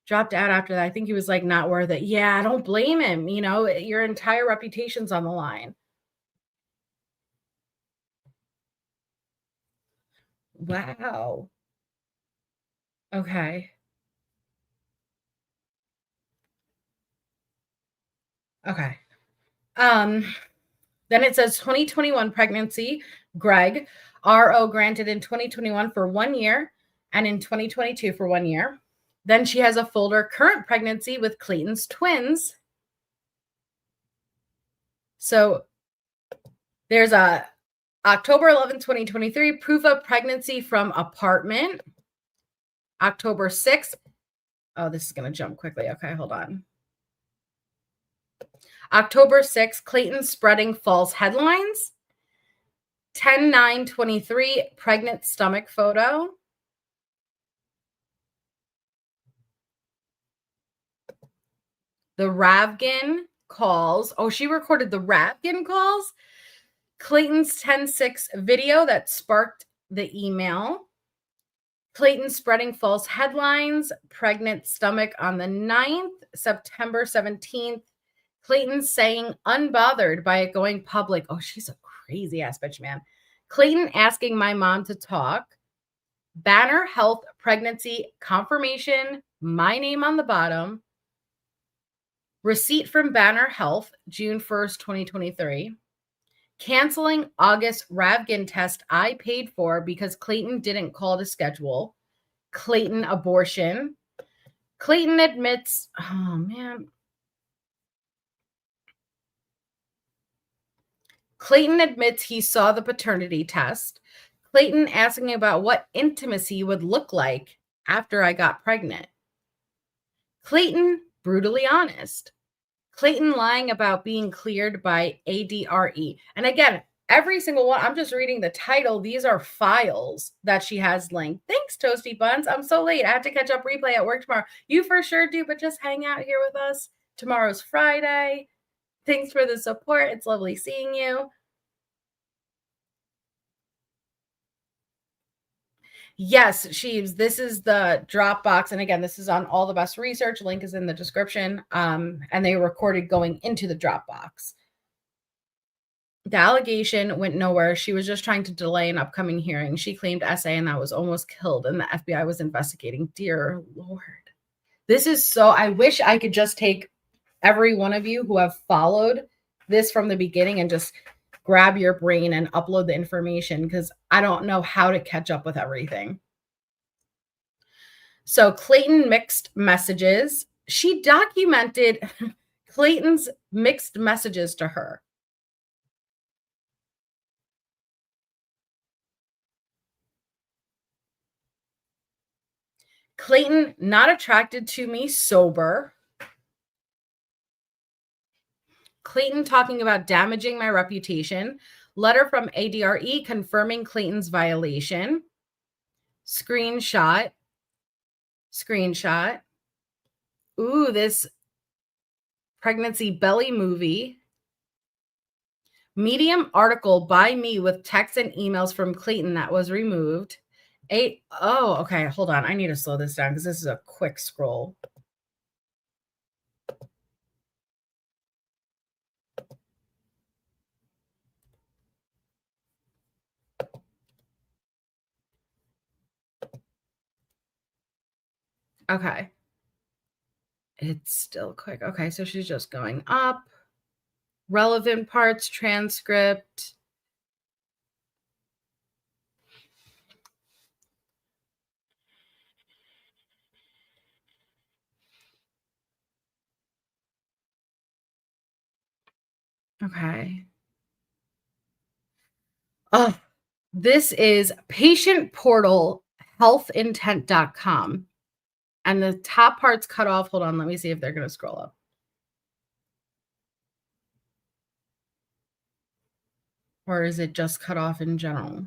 Dropped out after that. I think he was like, not worth it. Yeah, I don't blame him. You know, your entire reputation's on the line. Wow. Okay. Okay. Then it says 2021 pregnancy, Greg, RO granted in 2021 for 1 year and in 2022 for 1 year. Then she has a folder, current pregnancy with Clayton's twins. So there's a October 11, 2023, proof of pregnancy from apartment. October 6th. Oh, this is going to jump quickly. Okay, hold on. October 6th, Clayton spreading false headlines. 10/9/23, pregnant stomach photo. The Ravgin calls. Oh, she recorded the Ravgin calls. Clayton's 10/6 video that sparked the email. Clayton spreading false headlines. Pregnant stomach on the 9th. September 17th. Clayton saying unbothered by it going public. Oh, she's a crazy ass bitch, man. Clayton asking my mom to talk. Banner Health pregnancy confirmation. My name on the bottom. Receipt from Banner Health, June 1st, 2023. Canceling August Ravgin test I paid for because Clayton didn't call to schedule. Clayton abortion. Clayton admits, oh man. Clayton admits he saw the paternity test. Clayton asking about what intimacy would look like after I got pregnant. Clayton brutally honest. Clayton lying about being cleared by ADRE. And again, every single one, I'm just reading the title. These are files that she has linked. Thanks, Toasty Buns. I'm so late. I have to catch up replay at work tomorrow. You for sure do, but just hang out here with us. Tomorrow's Friday. Thanks for the support. It's lovely seeing you. Yes, Sheaves, this is the Dropbox. And again, this is on All the Best Research. Link is in the description. And they recorded going into the Dropbox. The allegation went nowhere. She was just trying to delay an upcoming hearing. She claimed SA and that was almost killed. And the FBI was investigating. Dear Lord. This is so, I wish I could just take every one of you who have followed this from the beginning and just grab your brain and upload the information because I don't know how to catch up with everything. So Clayton mixed messages. She documented Clayton's mixed messages to her. Clayton, not attracted to me, sober. Clayton talking about damaging my reputation. Letter from ADRE confirming Clayton's violation. Screenshot. Ooh, this pregnancy belly movie. Medium article by me with texts and emails from Clayton that was removed. Oh, okay. Hold on. I need to slow this down because this is a quick scroll. Okay. It's still quick. Okay, so she's just going up. Relevant parts, transcript. Okay. Oh, this is patient portal healthintent.com. And the top part's cut off. Hold on. Let me see if they're going to scroll up. Or is it just cut off in general?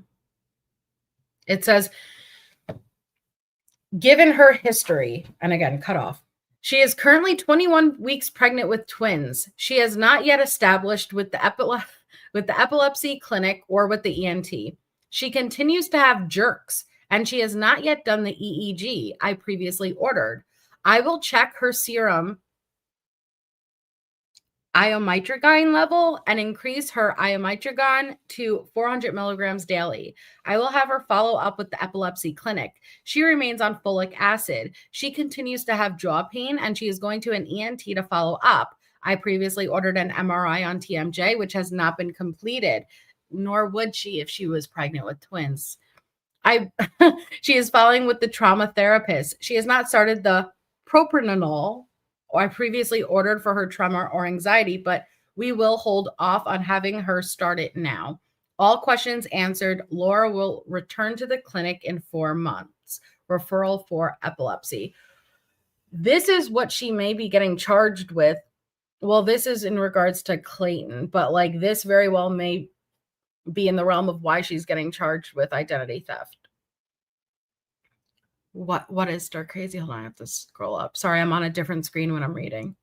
It says, given her history, and again, cut off. She is currently 21 weeks pregnant with twins. She has not yet established with the epilepsy clinic or with the ENT. She continues to have jerks, and she has not yet done the EEG I previously ordered. I will check her serum iomitragine level and increase her iomitragine to 400 milligrams daily. I will have her follow up with the epilepsy clinic. She remains on folic acid. She continues to have jaw pain and she is going to an ENT to follow up. I previously ordered an MRI on TMJ, which has not been completed, nor would she if she was pregnant with twins. She is following with the trauma therapist. She has not started the propranolol I previously ordered for her trauma or anxiety, but we will hold off on having her start it now. All questions answered. Laura will return to the clinic in 4 months. Referral for epilepsy. This is what she may be getting charged with. Well, this is in regards to Clayton, but like this very well may be in the realm of why she's getting charged with identity theft. What is stir crazy? Hold on, I have to scroll up. Sorry, I'm on a different screen when I'm reading.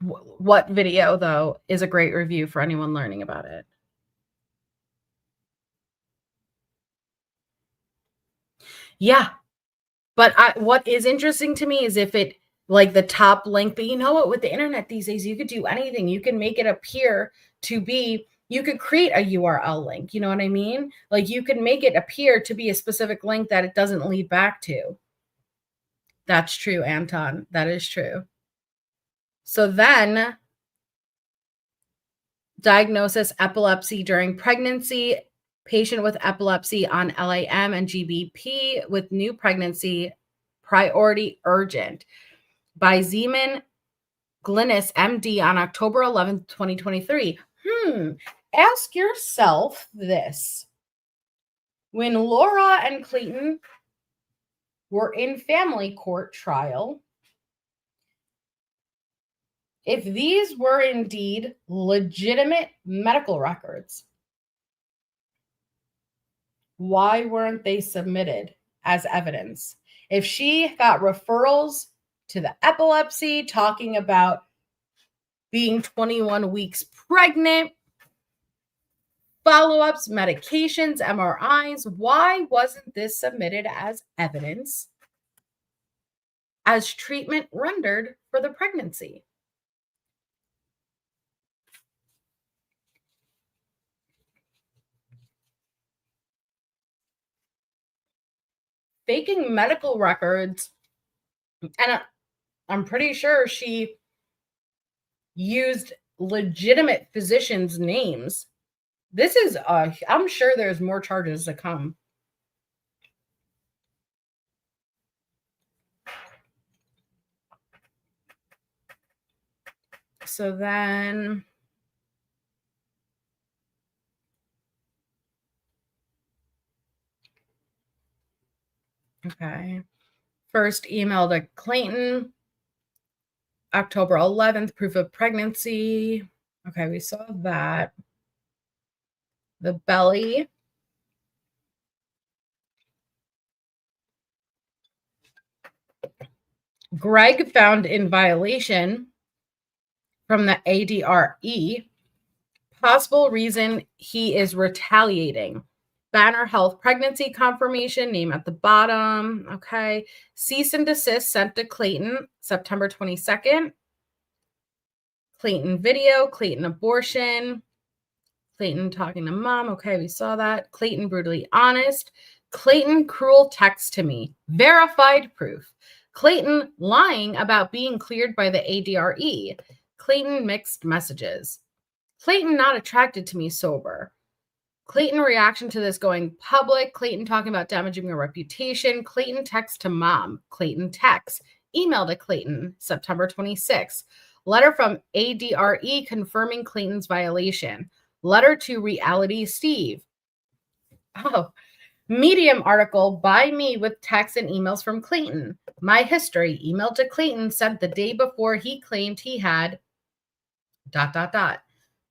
What video, though, is a great review for anyone learning about it? Yeah. But what is interesting to me is if it, like the top link, but you know what, with the internet these days, you could do anything. You can make it appear to be, you could create a URL link. You know what I mean? Like you can make it appear to be a specific link that it doesn't lead back to. That's true, Anton. That is true. So then, diagnosis epilepsy during pregnancy, patient with epilepsy on LAM and GBP with new pregnancy, priority urgent, by Zeman Glynis, MD, on October 11th, 2023. Ask yourself this. When Laura and Clayton were in family court trial, if these were indeed legitimate medical records, why weren't they submitted as evidence? If she got referrals to the epilepsy, talking about being 21 weeks pregnant, follow-ups, medications, MRIs, why wasn't this submitted as evidence as treatment rendered for the pregnancy? faking medical records. And I'm pretty sure she used legitimate physicians' names. This is, I'm sure there's more charges to come. So then, okay. First email to Clayton, October 11th, proof of pregnancy. Okay, we saw that. The belly. Greg found in violation from the ADRE. Possible reason he is retaliating. Banner Health pregnancy confirmation, name at the bottom. Okay. Cease and desist sent to Clayton, September 22nd. Clayton video, Clayton abortion, Clayton talking to mom. Okay, we saw that. Clayton brutally honest. Clayton cruel text to me. Verified proof. Clayton lying about being cleared by the ADRE. Clayton mixed messages. Clayton not attracted to me sober. Clayton reaction to this going public. Clayton talking about damaging your reputation. Clayton text to mom. Clayton text. Email to Clayton, September 26th. Letter from ADRE confirming Clayton's violation. Letter to Reality Steve. Oh, Medium article by me with texts and emails from Clayton. My history. Email to Clayton sent the day before he claimed he had ...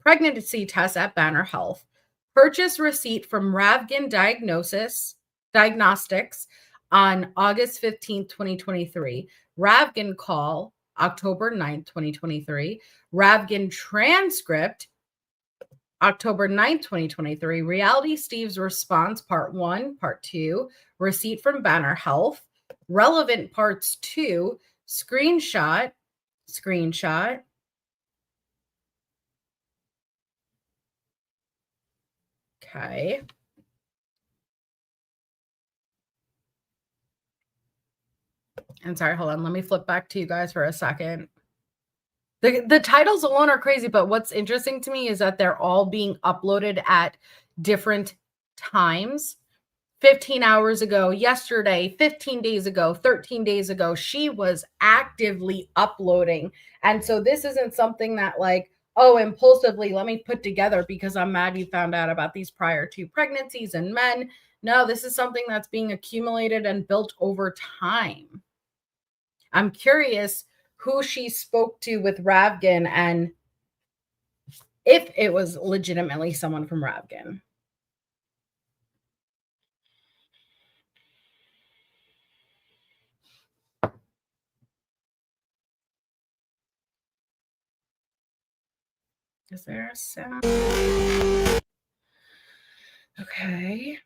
Pregnancy test at Banner Health. Purchase receipt from Ravgan Diagnostics on August 15th, 2023. Ravgan call, October 9th, 2023. Ravgan transcript, October 9th, 2023. Reality Steve's response, part 1, part 2. Receipt from Banner Health. Relevant parts 2. Screenshot. Okay. And sorry, hold on. Let me flip back to you guys for a second. The titles alone are crazy, but what's interesting to me is that they're all being uploaded at different times. 15 hours ago, yesterday, 15 days ago, 13 days ago, she was actively uploading. And so this isn't something that like, oh, impulsively, let me put together because I'm mad you found out about these prior 2 pregnancies and men. No, this is something that's being accumulated and built over time. I'm curious who she spoke to with Ravgan and if it was legitimately someone from Ravgan. Is there a sound? Okay.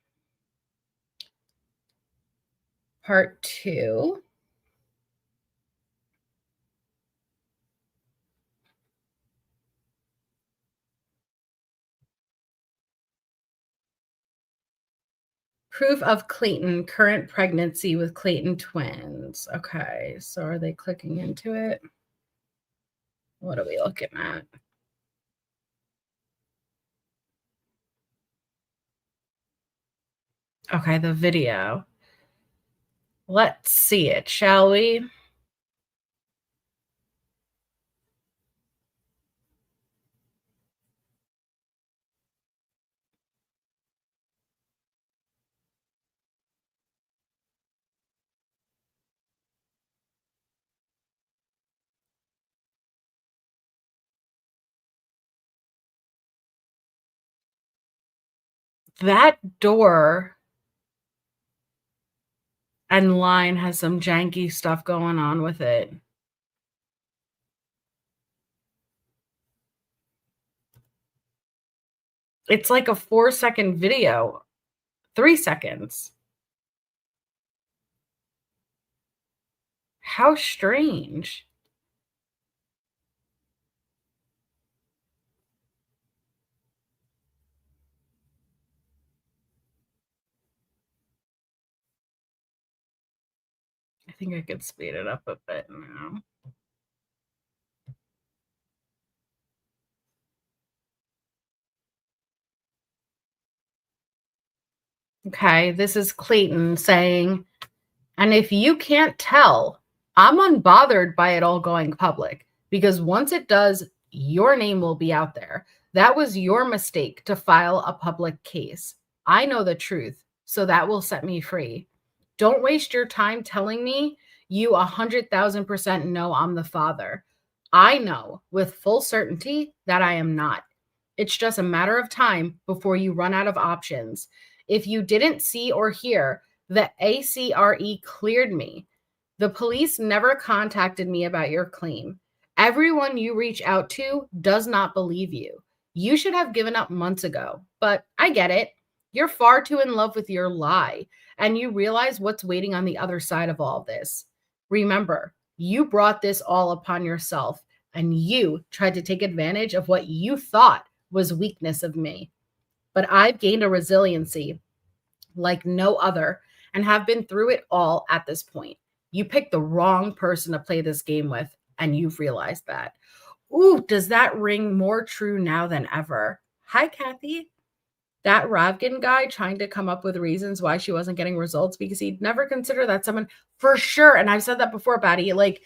Part 2. Proof of Clayton, current pregnancy with Clayton twins. Okay, so are they clicking into it? What are we looking at? Okay, the video. Let's see it, shall we? That door and line has some janky stuff going on with it. It's like a 4-second video. 3 seconds. How strange. I think I could speed it up a bit now. Okay, this is Clayton saying, and if you can't tell, I'm unbothered by it all going public because once it does, your name will be out there. That was your mistake to file a public case. I know the truth, so that will set me free. Don't waste your time telling me you 100,000% know I'm the father. I know with full certainty that I am not. It's just a matter of time before you run out of options. If you didn't see or hear, the ACRE cleared me. The police never contacted me about your claim. Everyone you reach out to does not believe you. You should have given up months ago, but I get it. You're far too in love with your lie, and you realize what's waiting on the other side of all this. Remember, you brought this all upon yourself, and you tried to take advantage of what you thought was weakness of me. But I've gained a resiliency like no other and have been through it all at this point. You picked the wrong person to play this game with, and you've realized that. Ooh, does that ring more true now than ever? Hi, Kathy. That Ravgan guy trying to come up with reasons why she wasn't getting results because he'd never consider that someone for sure. And I've said that before, Batty, like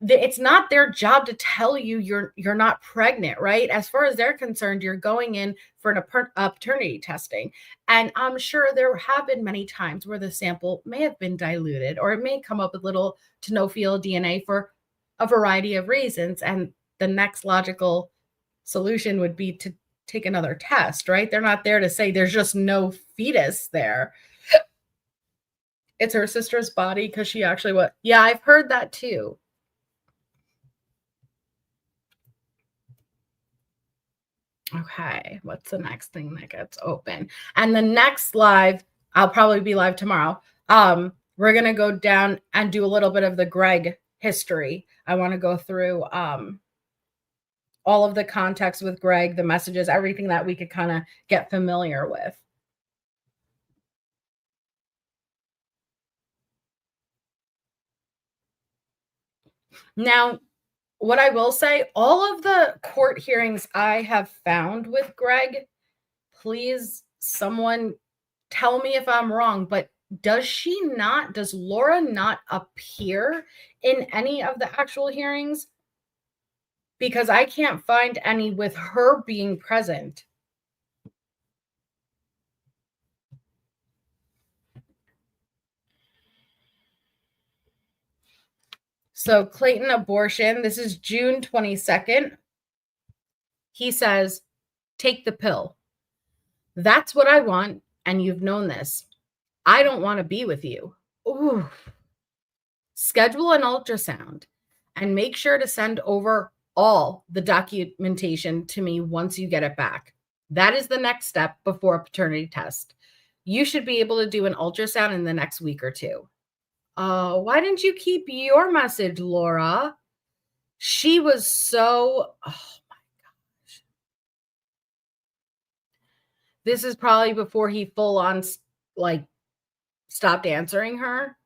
it's not their job to tell you you're not pregnant, right? As far as they're concerned, you're going in for a paternity testing. And I'm sure there have been many times where the sample may have been diluted or it may come up with little to no fetal DNA for a variety of reasons. And the next logical solution would be to take another test, right? They're not there to say there's just no fetus there. It's her sister's body because she actually what? Yeah, I've heard that too. Okay, what's the next thing that gets open? And the next live, I'll probably be live tomorrow. We're gonna go down and do a little bit of the Greg history. I want to go through all of the context with Greg, the messages, everything that we could kind of get familiar with. Now, what I will say, all of the court hearings I have found with Greg, please, someone tell me if I'm wrong, but does Laura not appear in any of the actual hearings? Because I can't find any with her being present. So Clayton abortion, this is June 22nd. He says, take the pill. That's what I want, and you've known this. I don't want to be with you. Ooh. Schedule an ultrasound and make sure to send over all the documentation to me once you get it back. That is the next step before a paternity test. You should be able to do an ultrasound in the next week or two. Why didn't you keep your message, Laura? She was so, oh my gosh. This is probably before he full on like stopped answering her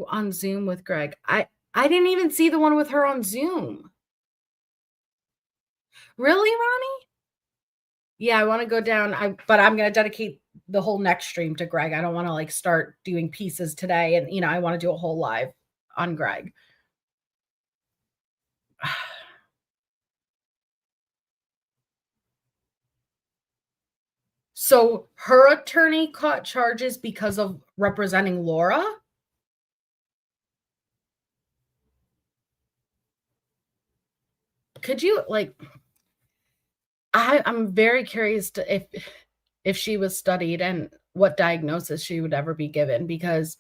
on Zoom with Greg. I didn't even see the one with her on Zoom. Really, Ronnie? Yeah, I want to go down. But I'm going to dedicate the whole next stream to Greg. I don't want to like start doing pieces today. And, I want to do a whole live on Greg. So her attorney caught charges because of representing Laura? Could you I'm very curious to if she was studied and what diagnosis she would ever be given, because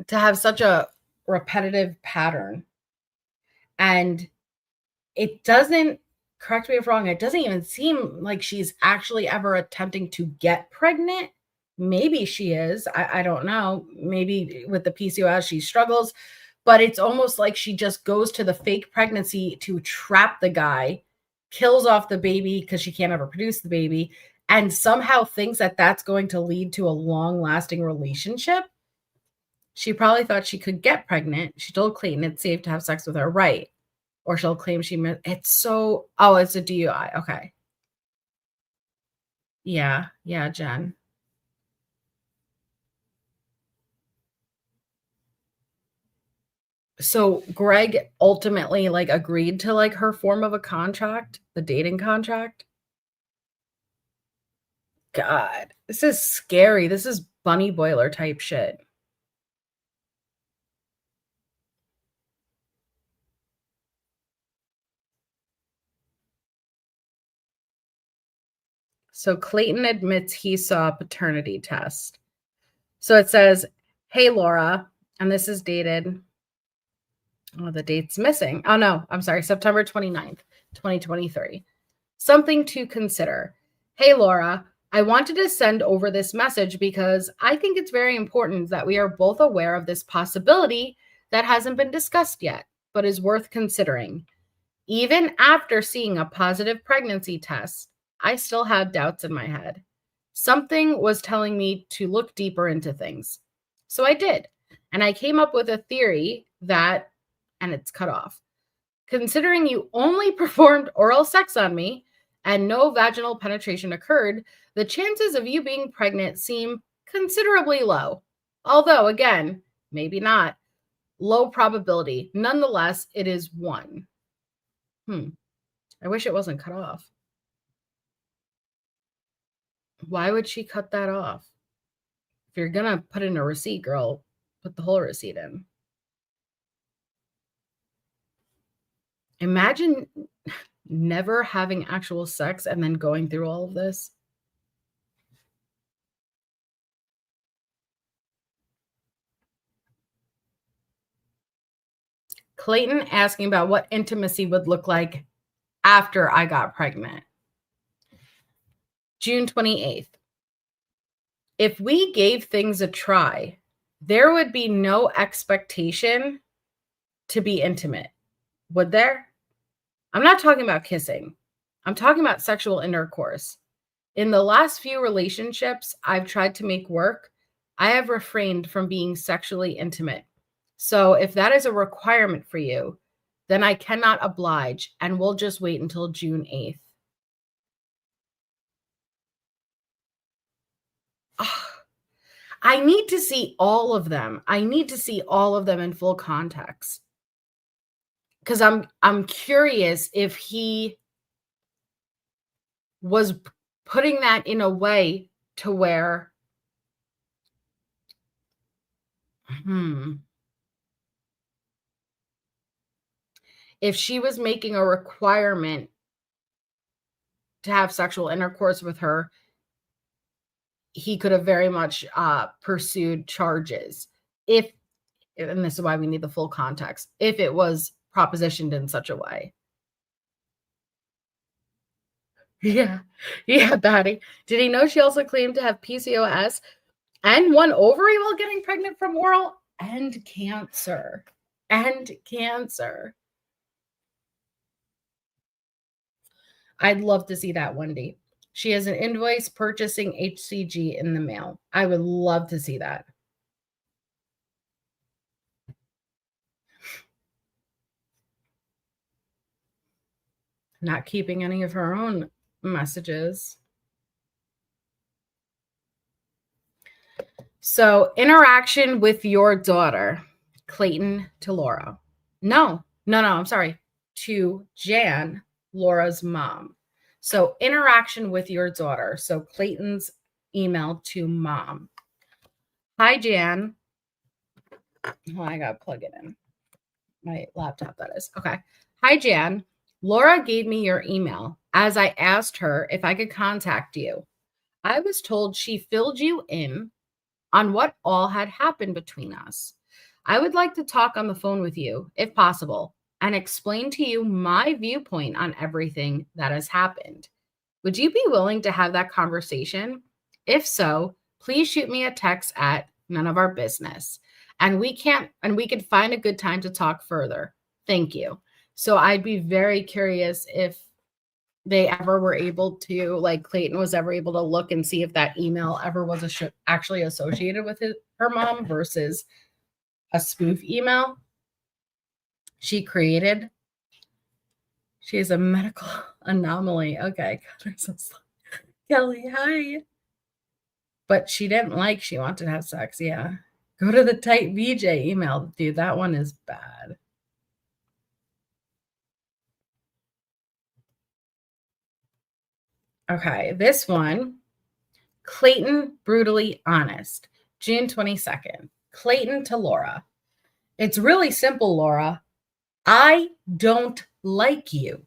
to have such a repetitive pattern and it doesn't, correct me if wrong, it doesn't even seem like she's actually ever attempting to get pregnant. Maybe she is. I don't know. Maybe with the PCOS she struggles, but it's almost like she just goes to the fake pregnancy to trap the guy, kills off the baby because she can't ever produce the baby, and somehow thinks that that's going to lead to a long-lasting relationship. She probably thought she could get pregnant. She told Clayton it's safe to have sex with her, right? Or she'll claim it's so, oh, it's a DUI. Okay. Yeah, Jen. So Greg ultimately like agreed to like her form of a contract, the dating contract. God, this is scary. This is bunny boiler type shit. So Clayton admits he saw a paternity test. So it says, "Hey Laura," and this is dated. Oh, the date's missing. Oh no, I'm sorry, September 29th, 2023. Something to consider. Hey Laura, I wanted to send over this message because I think it's very important that we are both aware of this possibility that hasn't been discussed yet, but is worth considering. Even after seeing a positive pregnancy test, I still had doubts in my head. Something was telling me to look deeper into things. So I did. And I came up with a theory that, and it's cut off. Considering you only performed oral sex on me and no vaginal penetration occurred, the chances of you being pregnant seem considerably low. Although, again, maybe not. Low probability. Nonetheless, it is 1. I wish it wasn't cut off. Why would she cut that off? If you're going to put in a receipt, girl, put the whole receipt in. Imagine never having actual sex and then going through all of this. Clayton asking about what intimacy would look like after I got pregnant. June 28th. If we gave things a try, there would be no expectation to be intimate. Would there? I'm not talking about kissing. I'm talking about sexual intercourse. In the last few relationships I've tried to make work, I have refrained from being sexually intimate. So if that is a requirement for you, then I cannot oblige and we'll just wait until June 8th. Oh, I need to see all of them. I need to see all of them in full context. Because I'm curious if he was putting that in a way to where if she was making a requirement to have sexual intercourse with her, he could have very much pursued charges. And this is why we need the full context, if it was propositioned in such a way. Yeah, Batty. Did he know she also claimed to have PCOS and 1 ovary while getting pregnant from oral? And cancer. I'd love to see that, Wendy. She has an invoice purchasing HCG in the mail. I would love to see that. Not keeping any of her own messages. So, interaction with your daughter, Clayton to Laura. No, I'm sorry. To Jan, Laura's mom. So, interaction with your daughter. So, Clayton's email to mom. Hi, Jan. Oh, I got to plug it in. My laptop, that is. Okay. Hi, Jan. Laura gave me your email as I asked her if I could contact you. I was told she filled you in on what all had happened between us. I would like to talk on the phone with you, if possible, and explain to you my viewpoint on everything that has happened. Would you be willing to have that conversation? If so, please shoot me a text at none of our business. And we could find a good time to talk further. Thank you. So I'd be very curious if they ever were able to, like Clayton was ever able to look and see if that email ever was actually associated with her mom versus a spoof email she created. She is a medical anomaly. Okay. Kelly, hi. But she didn't like, she wanted to have sex. Yeah. Go to the tight VJ email. Dude, that one is bad. Okay. This one, Clayton, brutally honest. June 22nd. Clayton to Laura. It's really simple, Laura. I don't like you.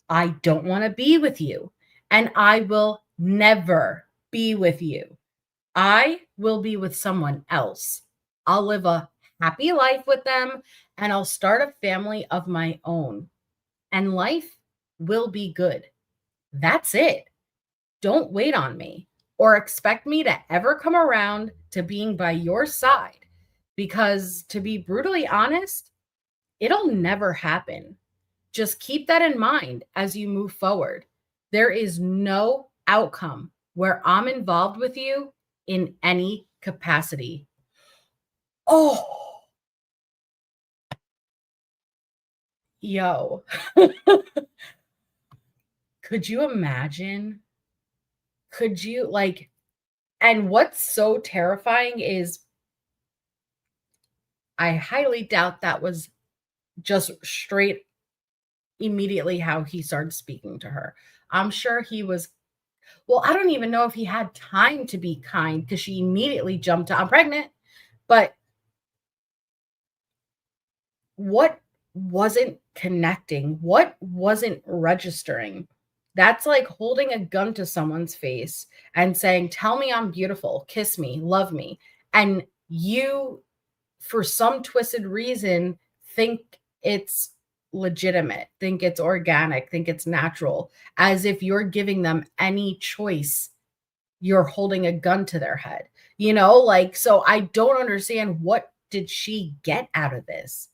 I don't want to be with you. And I will never be with you. I will be with someone else. I'll live a happy life with them and I'll start a family of my own. And life will be good. That's it. Don't wait on me or expect me to ever come around to being by your side. Because to be brutally honest, it'll never happen. Just keep that in mind as you move forward. There is no outcome where I'm involved with you in any capacity. Oh, yo. Could you imagine? Could you and what's so terrifying is I highly doubt that was just straight immediately how he started speaking to her. I'm sure he was, well, I don't even know if he had time to be kind because she immediately jumped to, I'm pregnant. But what wasn't connecting? What wasn't registering? That's like holding a gun to someone's face and saying, tell me I'm beautiful, kiss me, love me. And you, for some twisted reason, think it's legitimate, think it's organic, think it's natural, as if you're giving them any choice. You're holding a gun to their head, so I don't understand, what did she get out of this?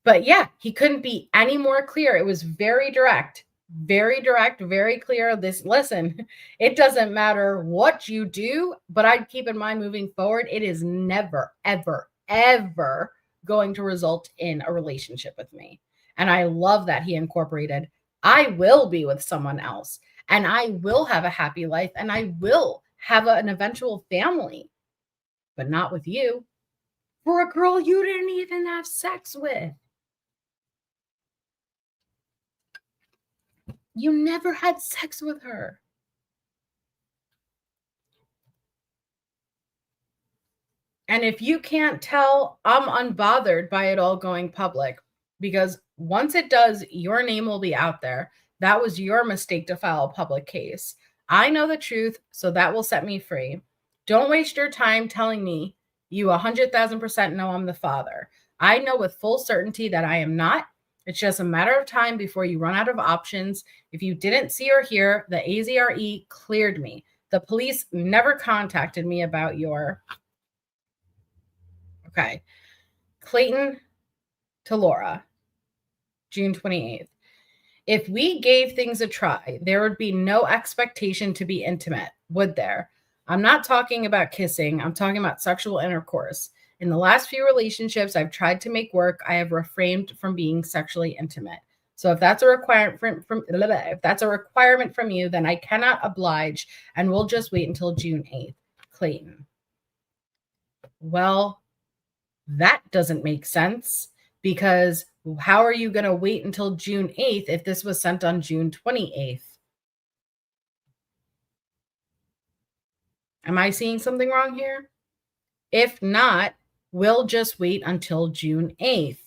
But yeah, he couldn't be any more clear. It was very direct, very clear. Listen, it doesn't matter what you do, but I'd keep in mind moving forward, it is never, ever, ever going to result in a relationship with me. And I love that he incorporated, I will be with someone else and I will have a happy life and I will have an eventual family, but not with you. For a girl you didn't even have sex with. You never had sex with her. And if you can't tell, I'm unbothered by it all going public, because once it does, your name will be out there. That was your mistake to file a public case. I know the truth, so that will set me free. Don't waste your time telling me you 100,000% know I'm the father. I know with full certainty that I am not. It's just a matter of time before you run out of options. If you didn't see or hear, the AZRE cleared me. The police never contacted me about your... Okay. Clayton to Laura, June 28th. If we gave things a try, there would be no expectation to be intimate, would there? I'm not talking about kissing. I'm talking about sexual intercourse. In the last few relationships I've tried to make work, I have refrained from being sexually intimate. So if that's a requirement from you, then I cannot oblige, and we'll just wait until June 8th. Clayton. Well, that doesn't make sense, because how are you going to wait until June 8th if this was sent on June 28th? Am I seeing something wrong here? If not, we'll just wait until June 8th.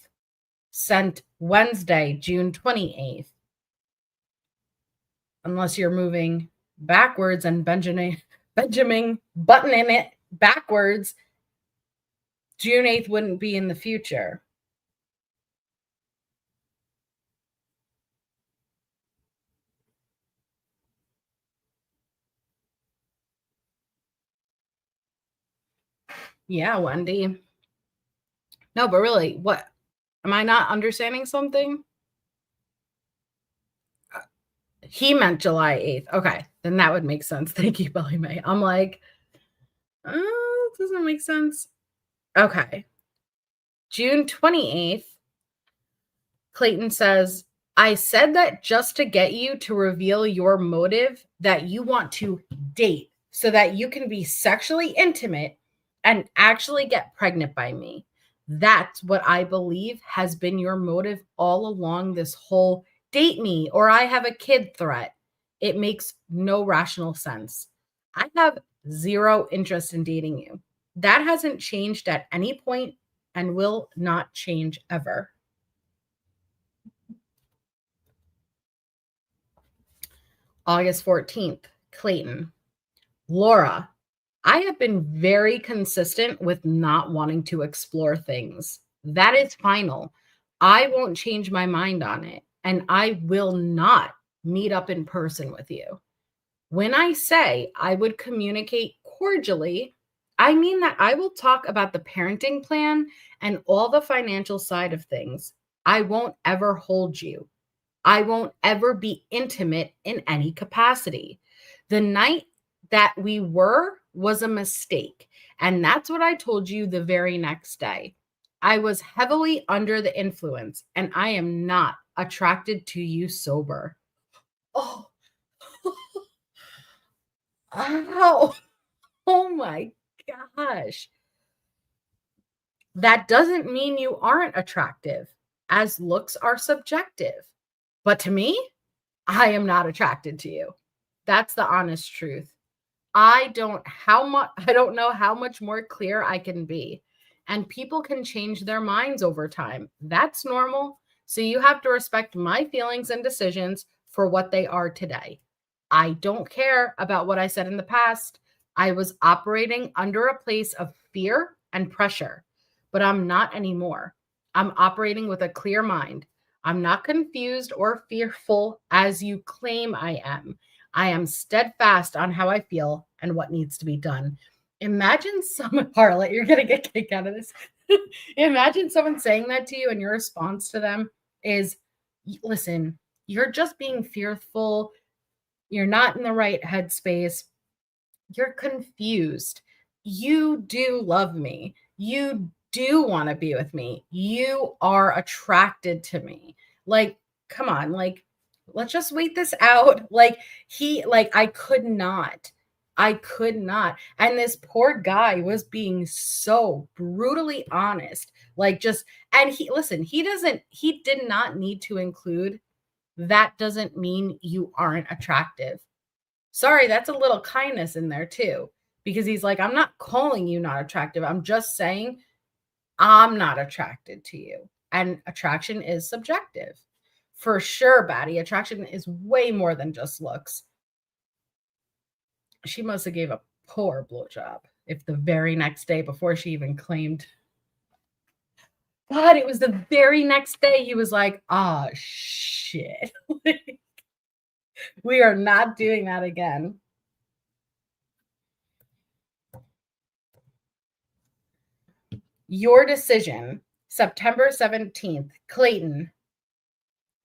Sent Wednesday, June 28th. Unless you're moving backwards and Benjamin buttoning it backwards, June 8th wouldn't be in the future. Yeah, Wendy. No, but really, what? Am I not understanding something? He meant July 8th. Okay, then that would make sense. Thank you, Belly May. I'm like, it doesn't make sense. Okay. June 28th, Clayton says, I said that just to get you to reveal your motive that you want to date so that you can be sexually intimate and actually get pregnant by me. That's what I believe has been your motive all along this whole date me or I have a kid threat. It makes no rational sense. I have zero interest in dating you. That hasn't changed at any point and will not change ever. August 14th, Clayton. Laura, I have been very consistent with not wanting to explore things. That is final. I won't change my mind on it, and I will not meet up in person with you. When I say I would communicate cordially, I mean that I will talk about the parenting plan and all the financial side of things. I won't ever hold you. I won't ever be intimate in any capacity. The night that we were was a mistake. And that's what I told you the very next day. I was heavily under the influence and I am not attracted to you sober. Oh, ow. Oh my gosh. That doesn't mean you aren't attractive, as looks are subjective. But to me, I am not attracted to you. That's the honest truth. I don't know how much more clear I can be. And people can change their minds over time. That's normal. So you have to respect my feelings and decisions for what they are today. I don't care about what I said in the past. I was operating under a place of fear and pressure, but I'm not anymore. I'm operating with a clear mind. I'm not confused or fearful as you claim I am. I am steadfast on how I feel and what needs to be done. Imagine someone, Harlot, you're going to get kicked out of this. Imagine someone saying that to you and your response to them is, listen, you're just being fearful. You're not in the right headspace. You're confused. You do love me. You do want to be with me. You are attracted to me. Like, come on, like, let's just wait this out. I could not. And this poor guy was being so brutally honest. He did not need to include, that doesn't mean you aren't attractive. Sorry, that's a little kindness in there too. Because he's like, I'm not calling you not attractive. I'm just saying I'm not attracted to you. And attraction is subjective. For sure, Batty. Attraction is way more than just looks. She must have gave a poor blowjob if the very next day before she even claimed. God, it was the very next day he was like, oh, shit. We are not doing that again. Your decision, September 17th, Clayton.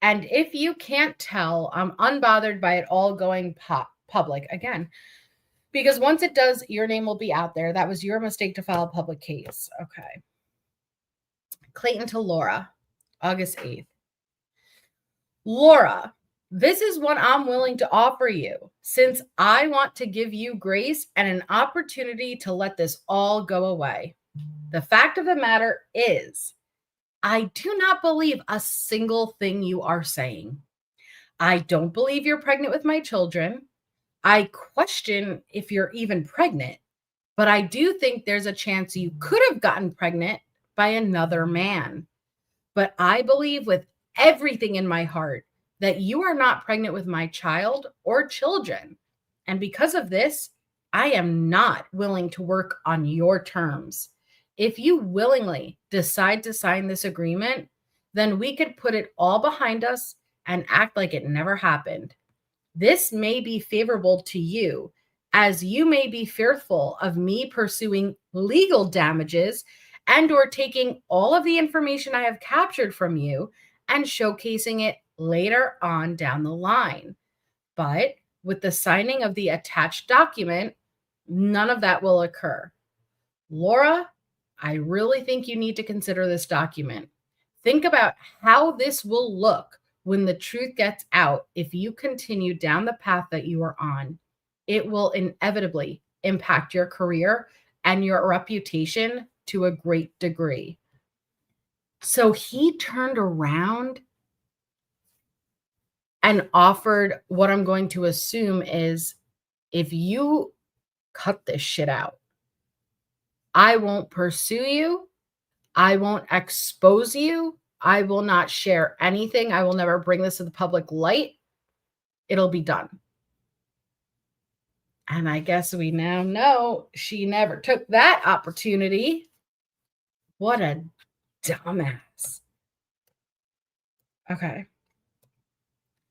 And if you can't tell, I'm unbothered by it all going public again. Because once it does, your name will be out there. That was your mistake to file a public case. Okay. Clayton to Laura, August 8th. Laura, this is what I'm willing to offer you, since I want to give you grace and an opportunity to let this all go away. The fact of the matter is, I do not believe a single thing you are saying. I don't believe you're pregnant with my children. I question if you're even pregnant, but I do think there's a chance you could have gotten pregnant by another man. But I believe with everything in my heart that you are not pregnant with my child or children. And because of this, I am not willing to work on your terms. If you willingly decide to sign this agreement, then we could put it all behind us and act like it never happened. This may be favorable to you, as you may be fearful of me pursuing legal damages and or taking all of the information I have captured from you and showcasing it later on down the line. But with the signing of the attached document, none of that will occur. Laura, I really think you need to consider this document. Think about how this will look when the truth gets out. If you continue down the path that you are on, it will inevitably impact your career and your reputation to a great degree. So he turned around and offered what I'm going to assume is, if you cut this shit out, I won't pursue you. I won't expose you. I will not share anything. I will never bring this to the public light. It'll be done. And I guess we now know she never took that opportunity. What a dumbass. Okay.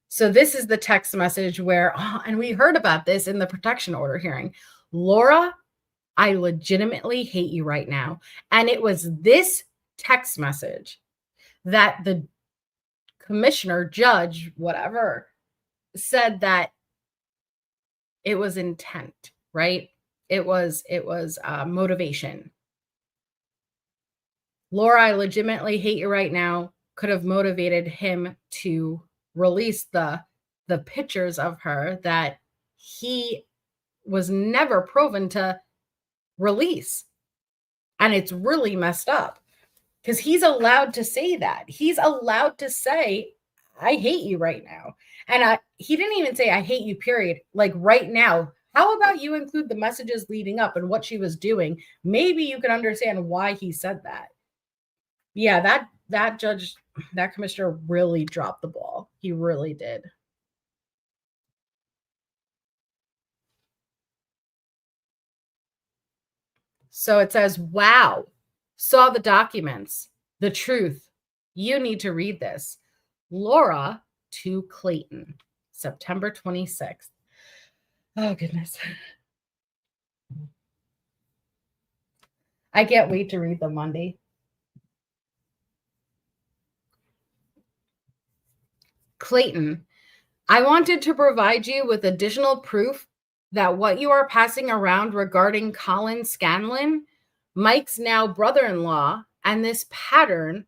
So this is the text message where, and we heard about this in the protection order hearing. Laura, I legitimately hate you right now. And it was this text message that the commissioner, judge, whatever, said that it was intent, right? It was motivation. Laura, I legitimately hate you right now could have motivated him to release the pictures of her that he was never proven to release. And it's really messed up because he's allowed to say that. He's allowed to say, I hate you right now. And he didn't even say, I hate you, period. Like right now, how about you include the messages leading up and what she was doing? Maybe you can understand why he said that. Yeah, that judge, that commissioner really dropped the ball. He really did. So it says, wow, saw the documents, the truth. You need to read this. Laura to Clayton, September 26th. Oh, goodness. I can't wait to read them Monday. Clayton, I wanted to provide you with additional proof that what you are passing around regarding Colin Scanlon, Mike's now brother-in-law, and this pattern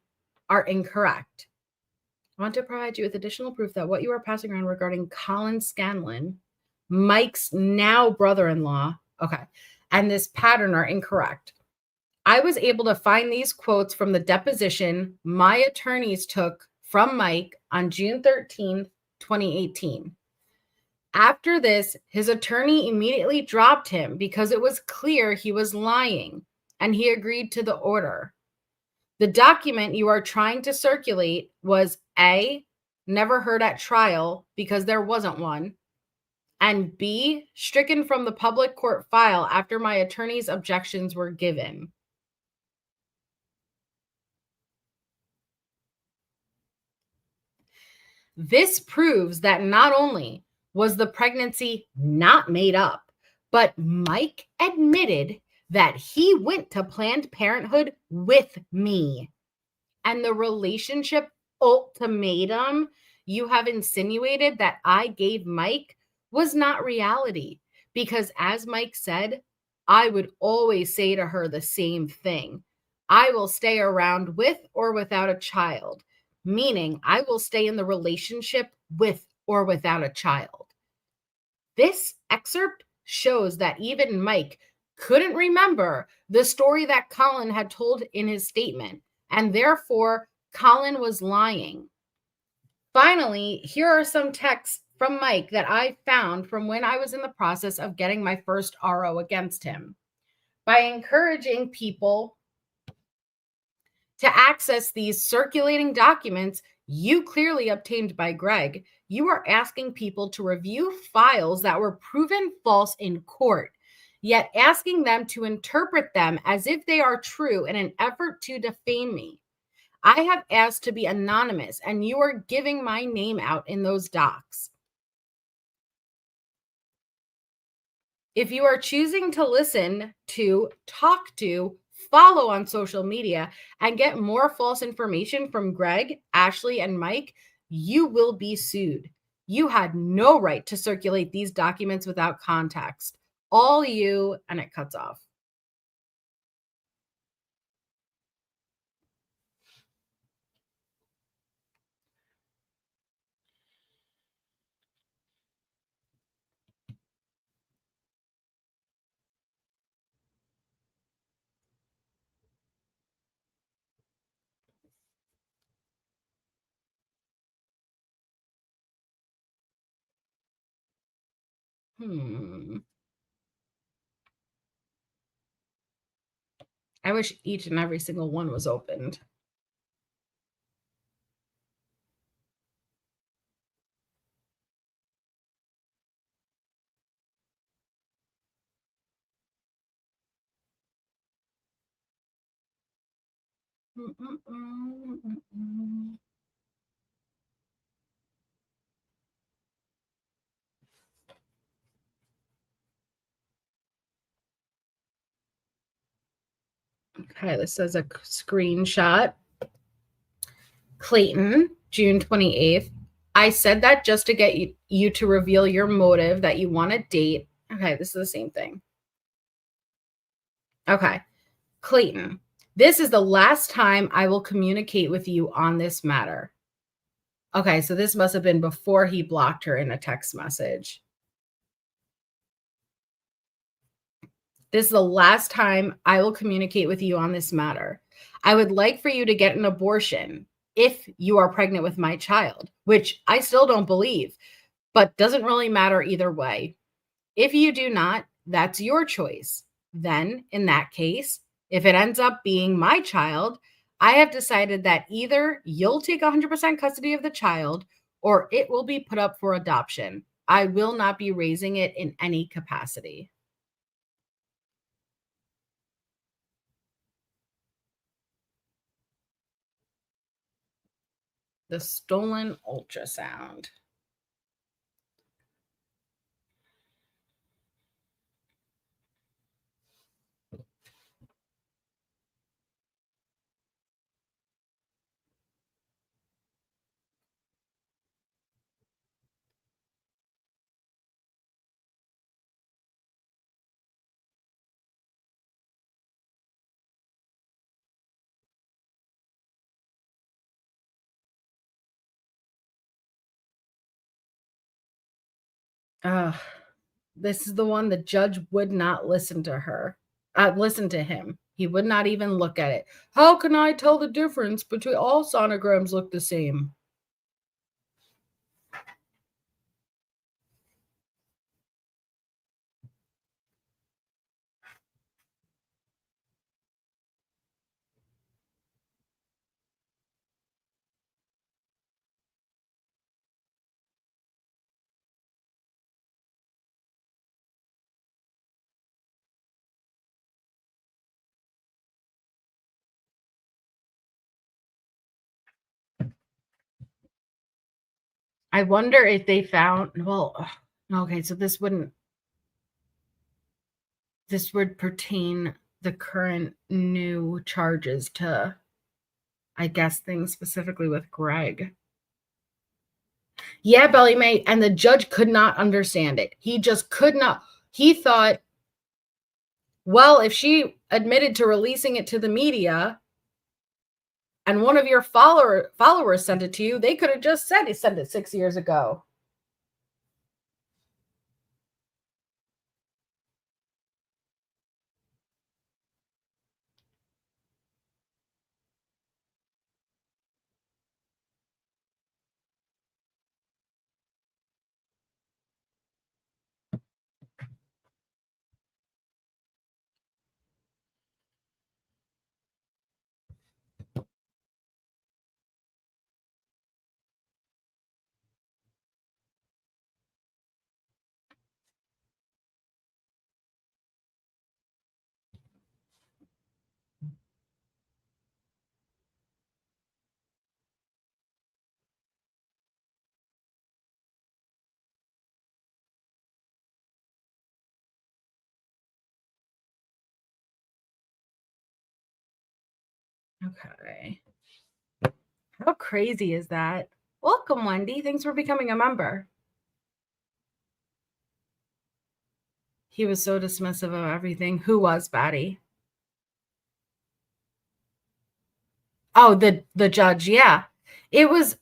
are incorrect. I want to provide you with additional proof that what you are passing around regarding Colin Scanlon, Mike's now brother-in-law, and this pattern are incorrect. I was able to find these quotes from the deposition my attorneys took from Mike on June 13th, 2018. After this, his attorney immediately dropped him because it was clear he was lying, and he agreed to the order. The document you are trying to circulate was A, never heard at trial because there wasn't one, and B, stricken from the public court file after my attorney's objections were given. This proves that not only was the pregnancy not made up, but Mike admitted that he went to Planned Parenthood with me. And the relationship ultimatum you have insinuated that I gave Mike was not reality. Because as Mike said, I would always say to her the same thing. I will stay around with or without a child. Meaning I will stay in the relationship with or without a child. This excerpt shows that even Mike couldn't remember the story that Colin had told in his statement, and therefore Colin was lying. Finally, here are some texts from Mike that I found from when I was in the process of getting my first RO against him. By encouraging people to access these circulating documents you clearly obtained by Greg, you are asking people to review files that were proven false in court, yet asking them to interpret them as if they are true in an effort to defame me. I have asked to be anonymous, and you are giving my name out in those docs. If you are choosing to listen to, talk to, follow on social media, and get more false information from Greg, Ashley, and Mike, you will be sued. You had no right to circulate these documents without context. All you, and it cuts off. I wish each and every single one was opened. Okay, this is a screenshot. Clayton, June 28th. I said that just to get you to reveal your motive that you want to date. Okay, this is the same thing. Okay, Clayton, this is the last time I will communicate with you on this matter. Okay, so this must have been before he blocked her in a text message. This is the last time I will communicate with you on this matter. I would like for you to get an abortion if you are pregnant with my child, which I still don't believe, but doesn't really matter either way. If you do not, that's your choice. Then, in that case, if it ends up being my child, I have decided that either you'll take 100% custody of the child or it will be put up for adoption. I will not be raising it in any capacity. The stolen ultrasound. This is the one the judge would not listen to her. Listen to him. He would not even look at it. How can I tell the difference between all sonograms look the same? I wonder if they found, well, okay, so this would pertain the current new charges to, I guess, things specifically with Greg. Yeah, Belly May, and the judge could not understand it. He just could not. He thought, well, if she admitted to releasing it to the media and one of your followers sent it to you, they could have just said he sent it 6 years ago. Okay. How crazy is that? Welcome, Wendy. Thanks for becoming a member. He was so dismissive of everything. Who was Batty? Oh, the judge. Yeah. It was.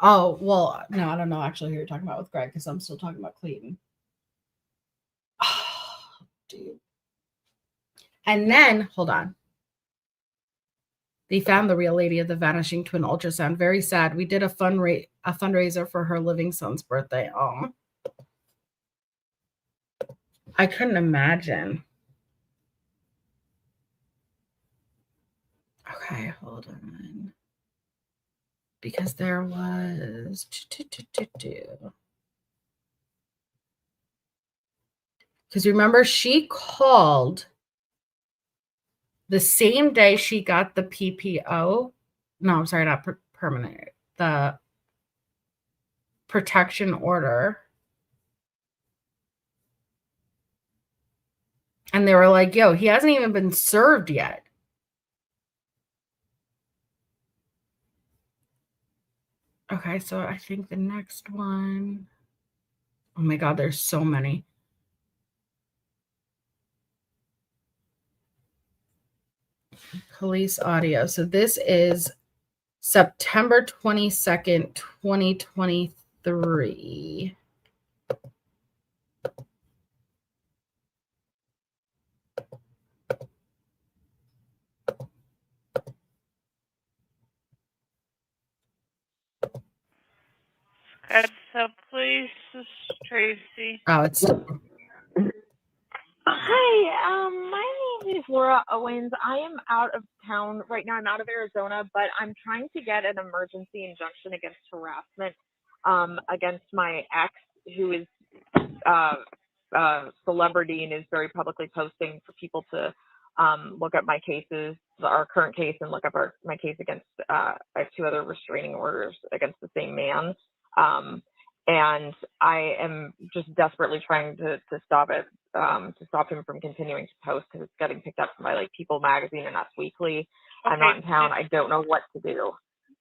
Oh, well, no, I don't know actually who you're talking about with Greg because I'm still talking about Clayton. Oh, dude. And then, hold on. They found the real lady of the vanishing twin ultrasound. Very sad. We did a fundraiser for her living son's birthday. Oh. I couldn't imagine. Okay, hold on. Because there was... Because remember, she called the same day she got the PPO. No, I'm sorry, not permanent. The protection order. And they were like, yo, he hasn't even been served yet. Okay, so I think the next one. Oh my God, there's so many. Police audio. So this is September 22nd, 2023. So please, this is Tracy. Oh, it's Hi, my name is Laura Owens. I am out of town right now. I'm out of Arizona, but I'm trying to get an emergency injunction against harassment against my ex, who is a celebrity and is very publicly posting for people to look at my cases, our current case, and look up my case against I have 2 other restraining orders against the same man. And I am just desperately trying to stop it, to stop him from continuing to post, because it's getting picked up by like People Magazine and Us Weekly. Okay. I'm not in town. I don't know what to do.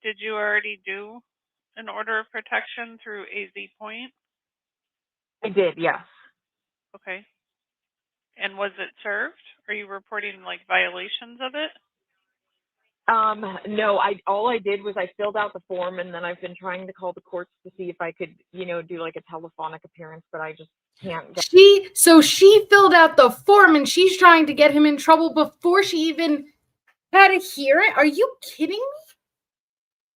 Did you already do an order of protection through AZ Point? I did, yes. Okay. And was it served? Are you reporting like violations of it? No, all I did was I filled out the form, and then I've been trying to call the courts to see if I could, do like a telephonic appearance, but I just can't get. So she filled out the form and she's trying to get him in trouble before she even had a hearing. Are you kidding me?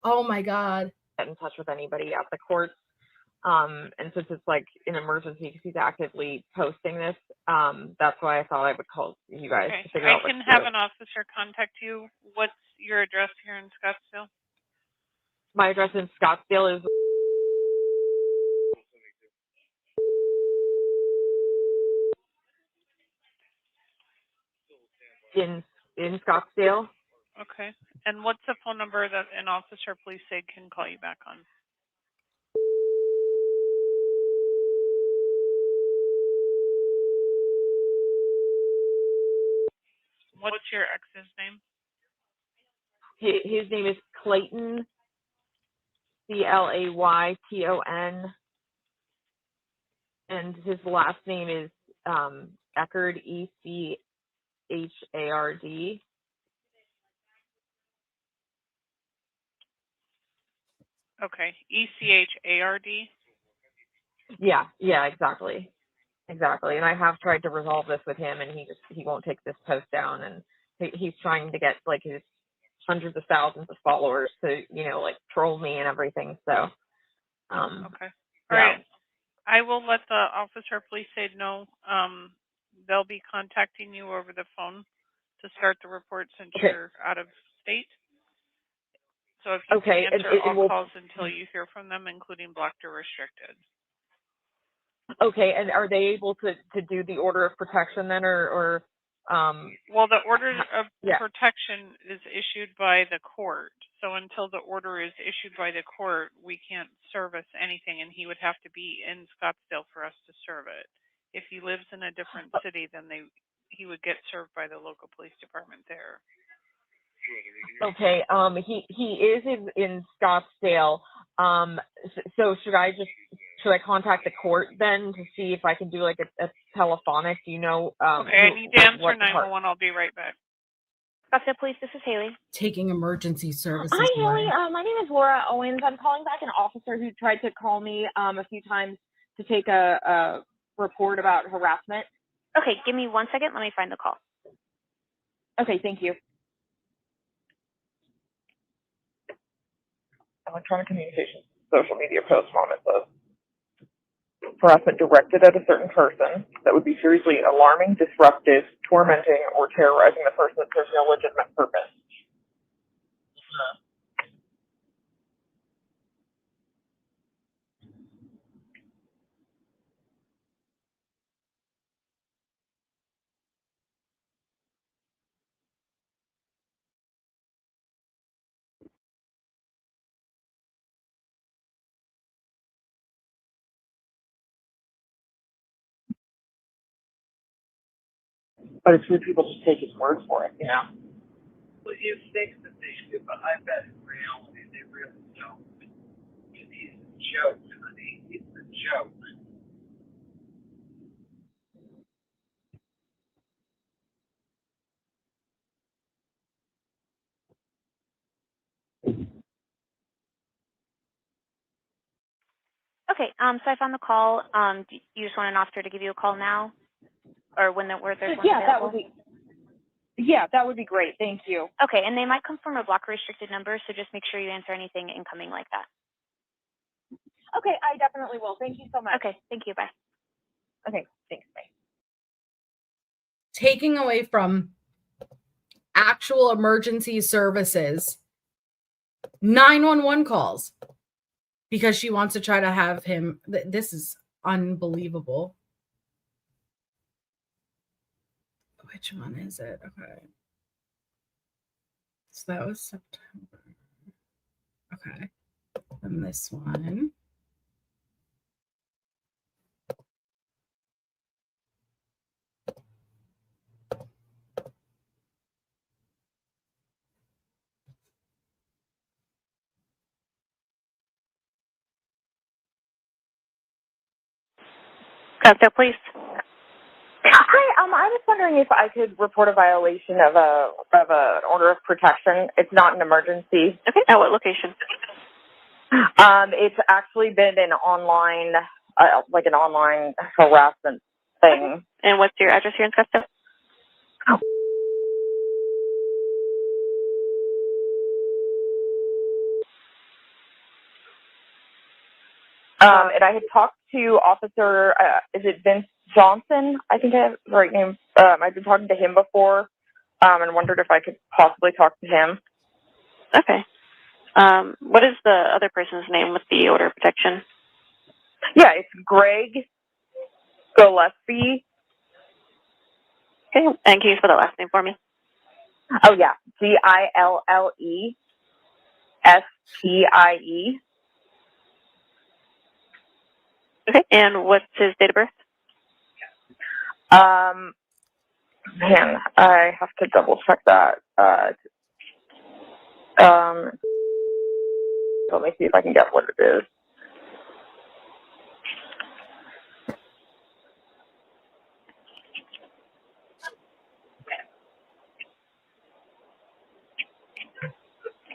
Oh my God. Get in touch with anybody at the court. And since it's like an emergency because he's actively posting this, that's why I thought I would call you guys to figure out what to do. I can have an officer contact you. What's your address here in Scottsdale? My address in Scottsdale is in Scottsdale. Okay. And what's the phone number that an officer, please say, can call you back on? What's your ex's name? His name is Clayton, Clayton, and his last name is Echard, Echard. Okay, Echard. Yeah, exactly. And I have tried to resolve this with him, and he won't take this post down, and he's trying to get like his hundreds of thousands of followers to like troll me and everything. So okay, all right. I will let the officer please say no. They'll be contacting you over the phone to start the report since you're out of state. So if you can answer all calls until you hear from them, including blocked or restricted. Okay, and are they able to do the order of protection then, or well, the order of protection is issued by the court. So until the order is issued by the court, we can't service anything, and he would have to be in Scottsdale for us to serve it. If he lives in a different city, then he would get served by the local police department there. Okay, he is in Scottsdale. So should I contact the court then to see if I can do like a telephonic? Do you know? Okay, I need to answer 911. I'll be right back. Scottsdale Police, this is Haley. Taking emergency services. Hi, Haley. My name is Laura Owens. I'm calling back an officer who tried to call me a few times to take a report about harassment. Okay, give me 1 second. Let me find the call. Okay, thank you. Electronic communications, social media posts, mom and posts. harassment directed at a certain person that would be seriously alarming, disruptive, tormenting, or terrorizing the person that serves no legitimate purpose. But it's weird people just take his word for it, you know? Well, you think that they do, but I bet in reality they really don't. He's a joke, honey. He's a joke. Okay, so I found the call. Do you just want an officer to give you a call now? Or when there's one available? That would be great. Thank you. Okay, and they might come from a block restricted number, so just make sure you answer anything incoming like that. Okay, I definitely will. Thank you so much. Okay, thank you. Bye. Okay, thanks. Bye. Taking away from actual emergency services 911 calls because she wants to try to have him. This is unbelievable. Which one is it? Okay. So that was September. Okay. And this one. So please. Hi, I was wondering if I could report a violation of an order of protection. It's not an emergency. Okay, at what location? It's actually been an online, an online harassment thing. Okay. And what's your address here in Scottsdale? And I had talked to Officer, is it Vince Johnson? I think I have the right name. I've been talking to him before, and wondered if I could possibly talk to him. Okay. What is the other person's name with the order of protection? Yeah, it's Greg Gillespie. Okay, and can you spell the last name for me? Oh, yeah, Gillespie. Okay, and what's his date of birth? Man, I have to double check that. Let me see if I can get what it is.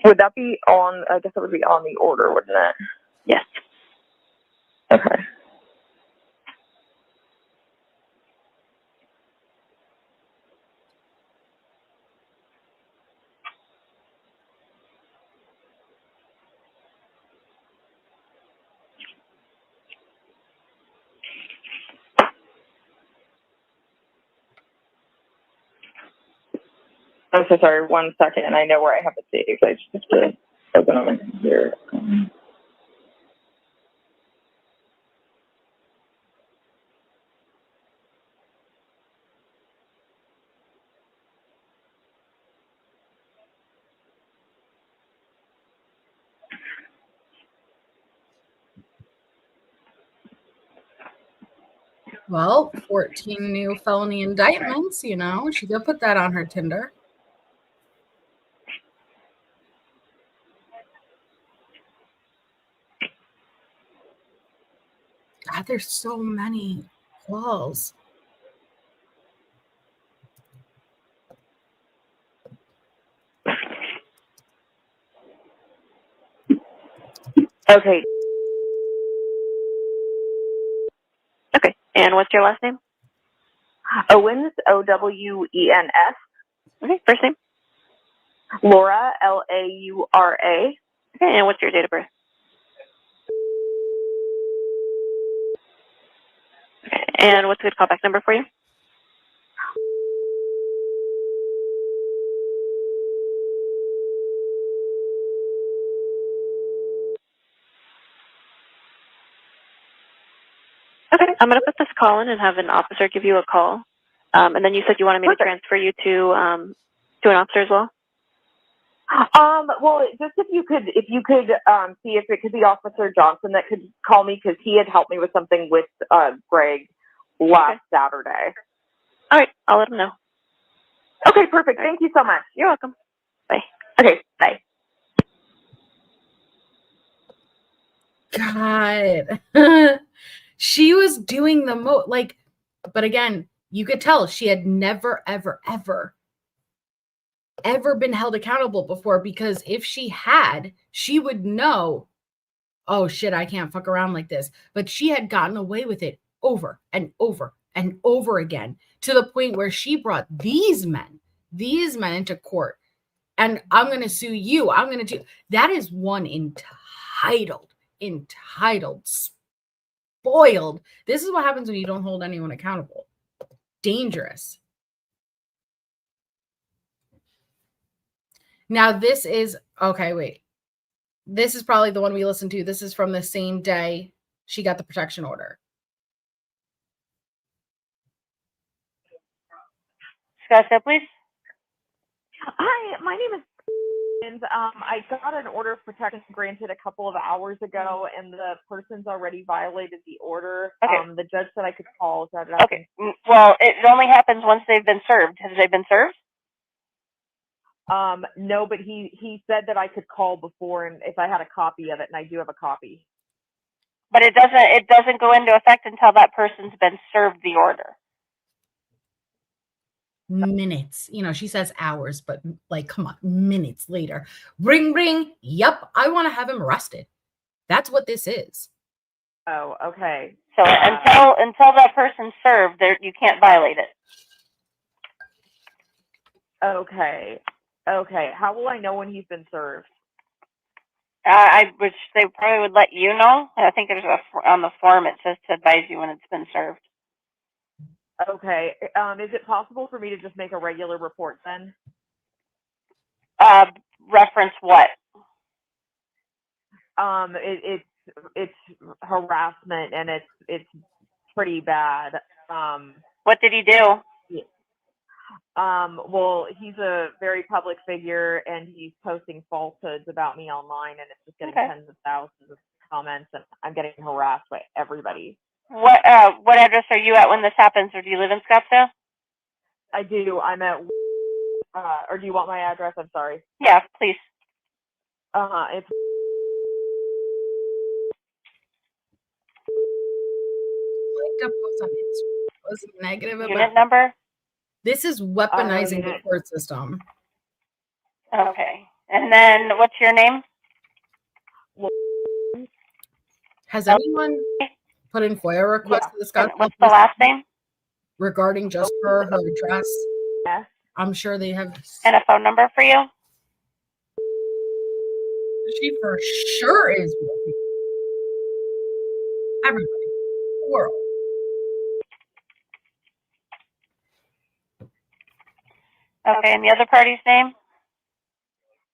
Would that be on, I guess it would be on the order, wouldn't it? Yes. Okay. I'm so sorry, 1 second, and I know where I have it saved. I just have to open on my computer. Well, 14 new felony indictments, you know, she could put that on her Tinder. God, there's so many calls. Okay. Okay, and what's your last name? Owens, Owens. Okay, first name? Laura, Laura. Okay, and what's your date of birth? And what's a good callback number for you? Okay, I'm going to put this call in and have an officer give you a call. And then you said you wanted me to transfer you to an officer as well? Well, just if you could see if it could be Officer Johnson that could call me, because he had helped me with something with Greg last Saturday. All right, I'll let him know. Okay, perfect. Thank you so much. You're welcome. Bye. Okay, bye. God. She was doing the most, like, but again, you could tell she had never, ever, ever been held accountable before, because if she had, she would know, oh shit, I can't fuck around like this. But she had gotten away with it over and over and over again, to the point where she brought these men into court. And I'm going to sue you. I'm going to do that. Is one entitled, spoiled. This is what happens when you don't hold anyone accountable. Dangerous. Now this is, okay, wait. This is probably the one we listened to. This is from the same day she got the protection order. CashApp, please. Hi, my name is I got an order of protection granted a couple of hours ago, and the person's already violated the order. Okay. The judge said I could call. Okay. Well, it only happens once they've been served. Have they been served? No, but he said that I could call before, and if I had a copy of it, and I do have a copy. But it doesn't go into effect until that person's been served the order. Minutes, she says hours, but like, come on, minutes later, ring. Yep, I want to have him arrested. That's what this is. Oh, okay. So until that person's served, you can't violate it. Okay. How will I know when he's been served? I wish they probably would let you know. I think there's on the form it says to advise you when it's been served. Okay. Is it possible for me to just make a regular report then? Reference what? It's harassment, and it's pretty bad. What did he do? Well, he's a very public figure, and he's posting falsehoods about me online, and it's just getting tens of thousands of comments, and I'm getting harassed by everybody. What address are you at when this happens, or do you live in Scottsdale? I do. I'm at, or do you want my address? I'm sorry. Yeah, please. It's Was negative about unit number. This is weaponizing the court system. Okay, and then what's your name? Has anyone put in FOIA requests to the Scottsdale? What's the last name? Regarding just her address? Yes. I'm sure they have. And a phone number for you? She for sure is with everybody in the world. Okay, and the other party's name?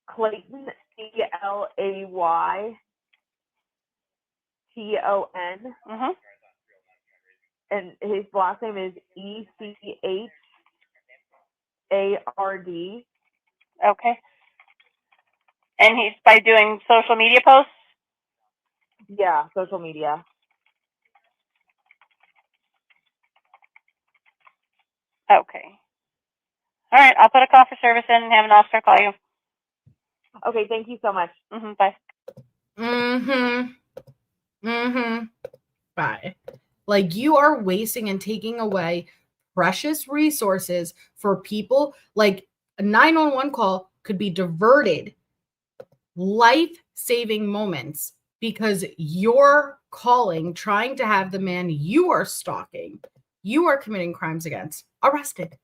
Clayton, ClaytonTon. Mm-hmm. And his last name is Echard. Okay. And he's by doing social media posts? Yeah, social media. Okay. All right, I'll put a call for service in and have an officer call you. Okay, thank you so much. Bye. Bye. Like, you are wasting and taking away precious resources for people. Like, a 911 call could be diverted, life-saving moments, because you're calling, trying to have the man you are stalking, you are committing crimes against, arrested.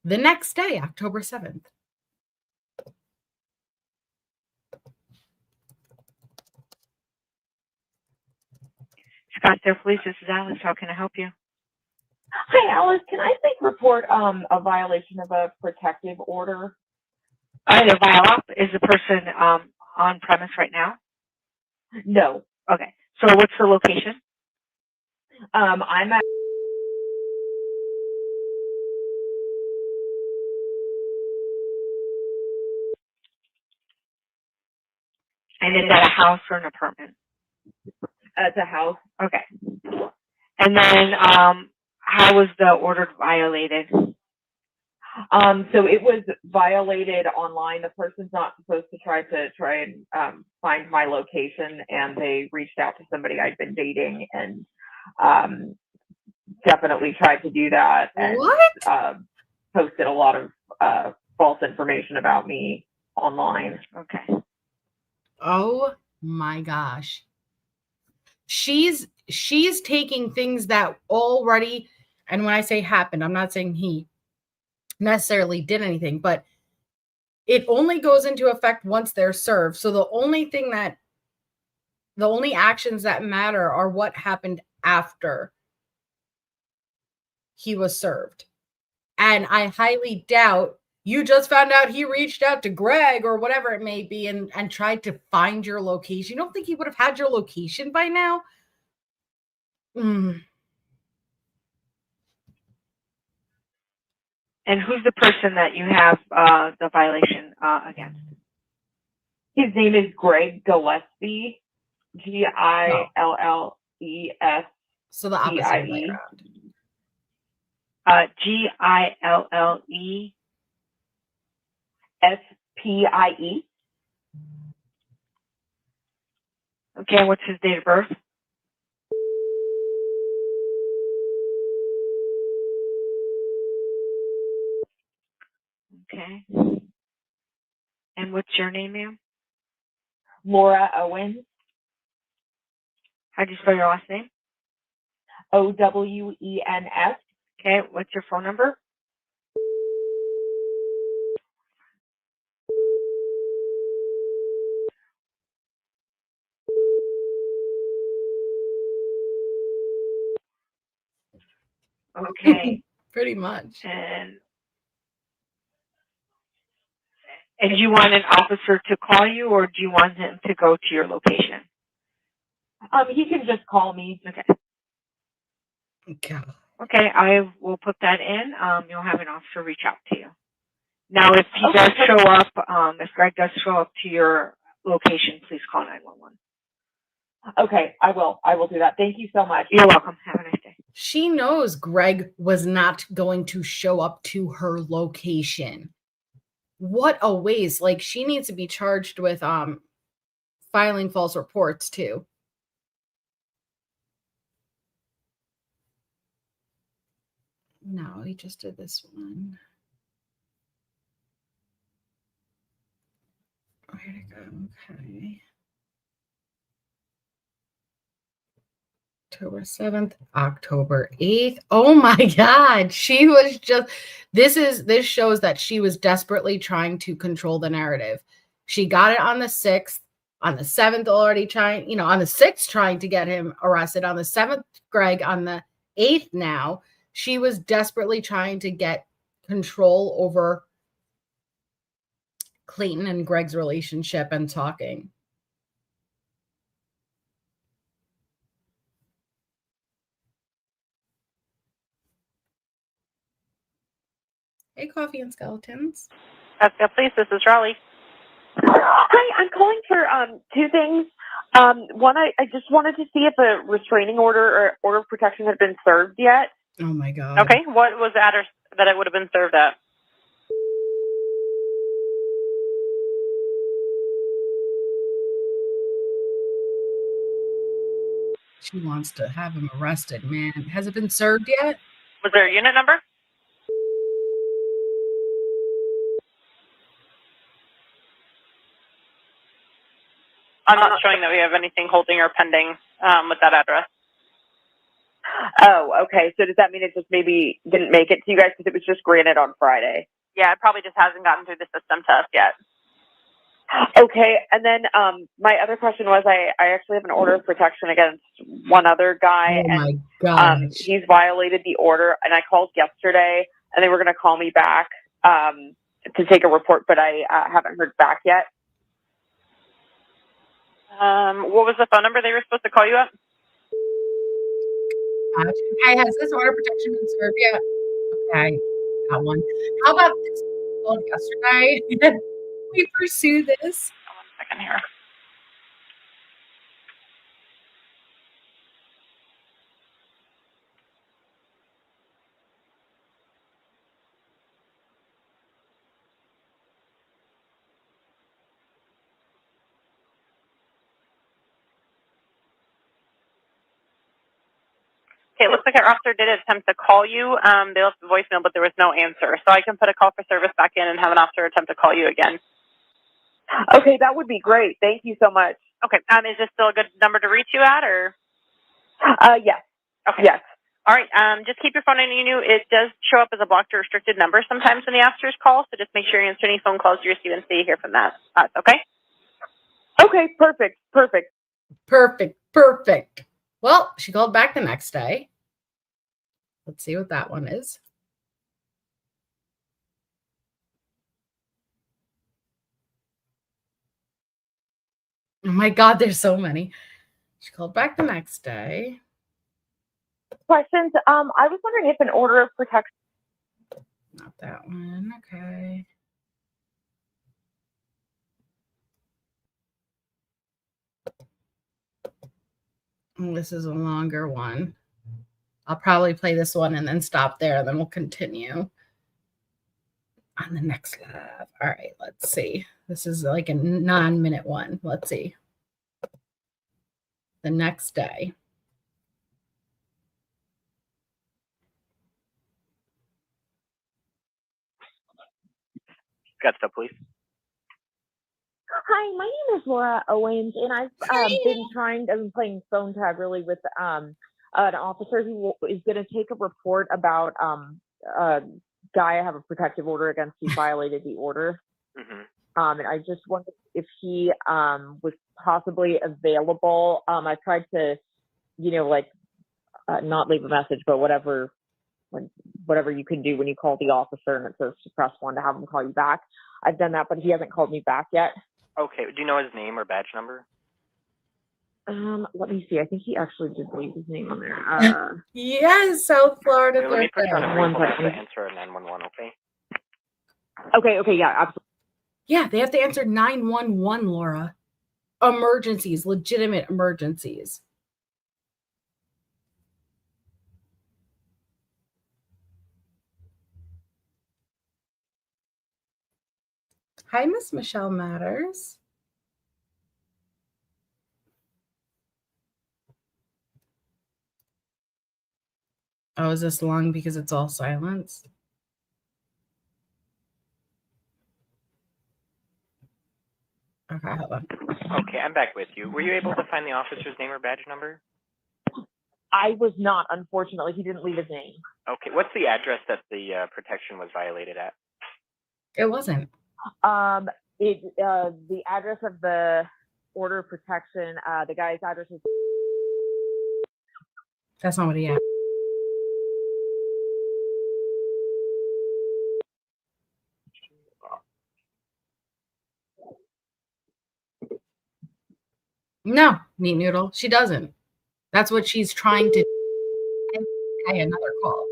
The next day, October 7th. Scottsdale Police, this is Alice. How can I help you? Hi, Alice. Can I please report a violation of a protective order? The violation is the person on premise right now? No. Okay. So what's the location? I'm at. And is that a house or an apartment? It's a house. Okay. And then how was the order violated? So it was violated online. The person's not supposed to try and find my location, and they reached out to somebody I'd been dating and definitely tried to do that and posted a lot of false information about me online. Okay. Oh my gosh. She's taking things that already, and when I say happened, I'm not saying he necessarily did anything, but it only goes into effect once they're served. So the only actions that matter are what happened after he was served. And I highly doubt you just found out he reached out to Greg or whatever it may be and tried to find your location. You don't think he would have had your location by now? And who's the person that you have the violation against? His name is Greg Gillespie, Gilles. So the opposite way around. Gille Spie. Okay, what's his date of birth? Okay. And what's your name, ma'am? Laura Owens. How do you spell your last name? Owens. Okay, what's your phone number? Okay. Pretty much. And do you want an officer to call you, or do you want him to go to your location? He can just call me. Okay. God. Okay, I will put that in. You'll have an officer reach out to you. Now, if he does show up, if Greg does show up to your location, please call 911. Okay, I will. I will do that. Thank you so much. You're welcome. Have a nice day. She knows Greg was not going to show up to her location. What a waste. Like, she needs to be charged with filing false reports too. No, he just did this one. Where'd it go? Okay. October 7th, October 8th. Oh my God. She was just, this shows that she was desperately trying to control the narrative. She got it on the 6th, on the 7th already trying, on the 6th trying to get him arrested, on the 7th, Greg, on the 8th now. She was desperately trying to get control over Clayton and Greg's relationship and talking. Hey, Coffee and Skeletons. Please, this is Raleigh. Hi, I'm calling for two things. One, I just wanted to see if a restraining order or order of protection had been served yet. Oh my God. Okay, what was the address that it would have been served at? She wants to have him arrested, man. Has it been served yet? Was there a unit number? I'm not showing that we have anything holding or pending with that address. Oh, okay. So does that mean it just maybe didn't make it to you guys because it was just granted on Friday? Yeah, it probably just hasn't gotten through the system to us yet. Okay, and then my other question was I actually have an order of protection against one other guy, Oh my and gosh. he's violated the order. And I called yesterday, and they were going to call me back to take a report, but I haven't heard back yet. What was the phone number they were supposed to call you at? Hey, has this order of protection been served yet? Okay, that one. How about this one yesterday? We pursue this. 1 second here. Okay, it looks like our officer did attempt to call you. They left a voicemail, but there was no answer. So I can put a call for service back in and have an officer attempt to call you again. Okay, that would be great. Thank you so much. Okay, is this still a good number to reach you at, or? Yes. Okay. Yes. All right, just keep your phone on you. It does show up as a blocked or restricted number sometimes when the officers call, so just make sure you answer any phone calls you receive and so you hear from us, okay? Okay, perfect. Perfect. Well, she called back the next day. Let's see what that one is. Oh my God, there's so many. She called back the next day. Questions. I was wondering if an order of protection. Not that one. Okay. This is a longer one. I'll probably play this one and then stop there, and then we'll continue on the next live. All right, let's see. This is like a 9-minute one. Let's see. The next day. Scottsdale Police. Hi, my name is Laura Owens, and I've been playing phone tag really with an officer who is going to take a report about a guy I have a protective order against. He violated the order. Mm-hmm. And I just wondered if he was possibly available. I tried to, not leave a message, but whatever you can do when you call the officer and it says to press 1 to have him call you back. I've done that, but he hasn't called me back yet. Okay. Do you know his name or badge number? Let me see. I think he actually did leave his name on there. Yes, South Florida. Let me put you on a brief hold to answer a 911, okay? Okay, yeah, absolutely. Yeah, they have to answer 911, Laura. Emergencies, legitimate emergencies. Hi, Miss Michelle Matters. Oh, is this long because it's all silence? Okay, hold on. Okay, I'm back with you. Were you able to find the officer's name or badge number? I was not, unfortunately. He didn't leave his name. Okay, what's the address that the protection was violated at? It wasn't. The address of the order of protection, the guy's address is. That's not what he had. No, Neat Noodle, she doesn't. That's what she's trying to do. Okay, another call.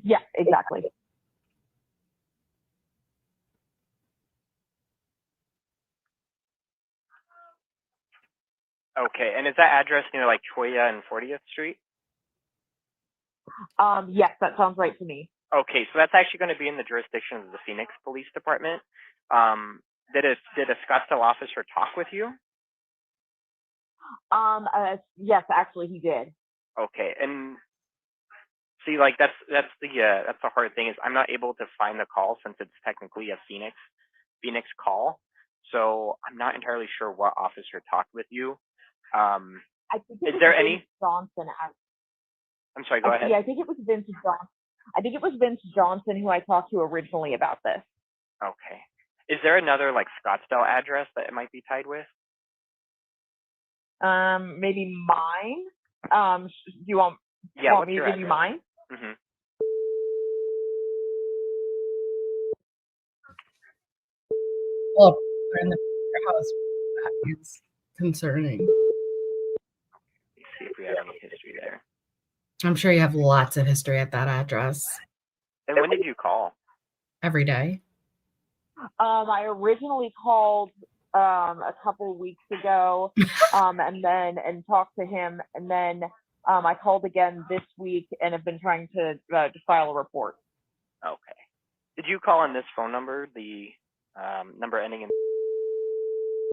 Yeah, exactly. Okay, and is that address near like Choya and 40th Street? Yes, that sounds right to me. Okay, so that's actually going to be in the jurisdiction of the Phoenix Police Department. Did a Scottsdale officer talk with you? Yes, actually he did. Okay, and see, like that's the hard thing is I'm not able to find the call since it's technically a Phoenix call, so I'm not entirely sure what officer talked with you. I think is there any Johnson? I'm sorry. Go ahead. Yeah, I think it was Vince Johnson. I think it was Vince Johnson who I talked to originally about this. Okay. Is there another like Scottsdale address that it might be tied with? Maybe mine. Do you want Yeah, want what's me to your give you address? mine? Mm-hmm. Well, they're in the house. That is concerning. Let's see if we have any history there. I'm sure you have lots of history at that address. And when did you call? Every day. I originally called a couple weeks ago, and talked to him, and then I called again this week and have been trying to file a report. Okay. Did you call on this phone number, the number ending in?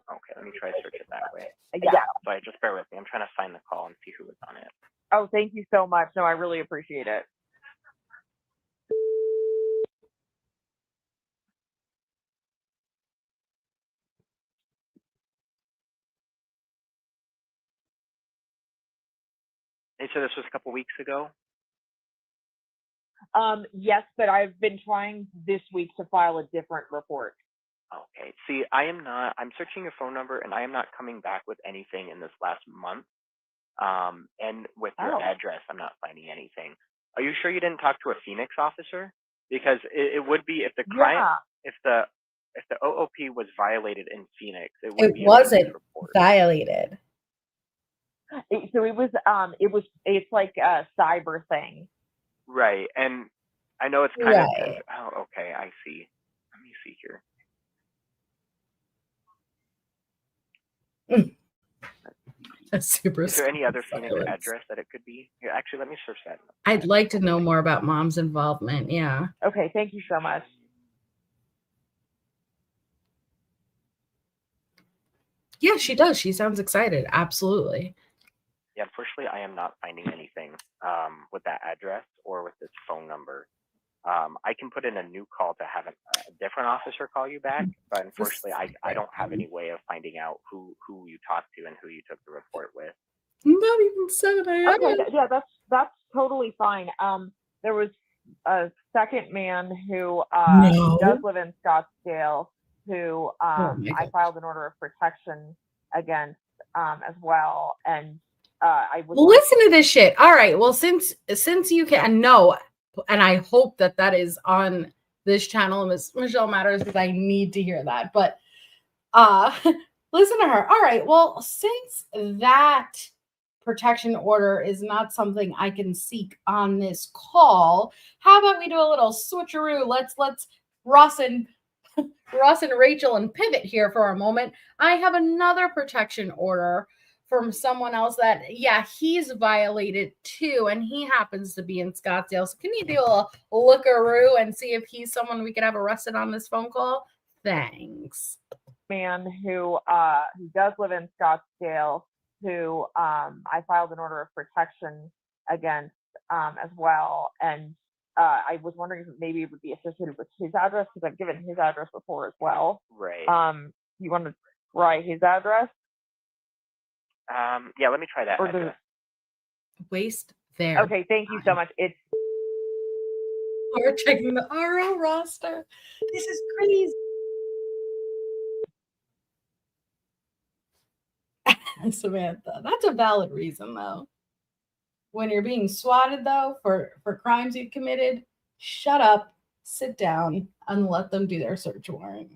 Okay, let me try to search it that way. Yeah. Sorry, just bear with me. I'm trying to find the call and see who was on it. Oh, thank you so much. No, I really appreciate it. Hey, so this was a couple weeks ago? Yes, but I've been trying this week to file a different report. Okay. See, I'm searching your phone number and I am not coming back with anything in this last month. And with your address, I'm not finding anything. Are you sure you didn't talk to a Phoenix officer? Because it would be if the client, if the OOP was violated in Phoenix, it would be a Phoenix report. Violated. So it's like a cyber thing. Right. And I know it's kind of, oh, okay, I see. Let me see here. That's super. Is there any other Phoenix address that it could be? Here, actually, let me search that. I'd like to know more about Mom's involvement. Yeah. Okay, thank you so much. Yeah, she does. She sounds excited. Absolutely. Yeah, unfortunately, I am not finding anything with that address or with this phone number. I can put in a new call to have a different officer call you back, but unfortunately, I don't have any way of finding out who you talked to and who you took the report with. Not even 7 a.m. Okay, yeah, that's totally fine. There was a second man who does live in Scottsdale who I filed an order of protection against as well, and I was listen to this shit. All right, well, since you can know, and I hope that is on this channel, Miss Michelle Matters, because I need to hear that. But listen to her. All right, well, since that protection order is not something I can seek on this call, how about we do a little switcheroo? Let's Ross and Rachel and pivot here for a moment. I have another protection order from someone else that, yeah, he's violated too, and he happens to be in Scottsdale. So can you do a lookaroo and see if he's someone we could have arrested on this phone call? Thanks. Man who does live in Scottsdale who I filed an order of protection against as well, and I was wondering if maybe it would be associated with his address because I've given his address before as well. Right. You want to try his address? Yeah, let me try that. Waste there. Okay, thank you so much. We're checking the RO roster. This is crazy. Samantha, that's a valid reason though. When you're being swatted though for crimes you've committed, shut up, sit down, and let them do their search warrant.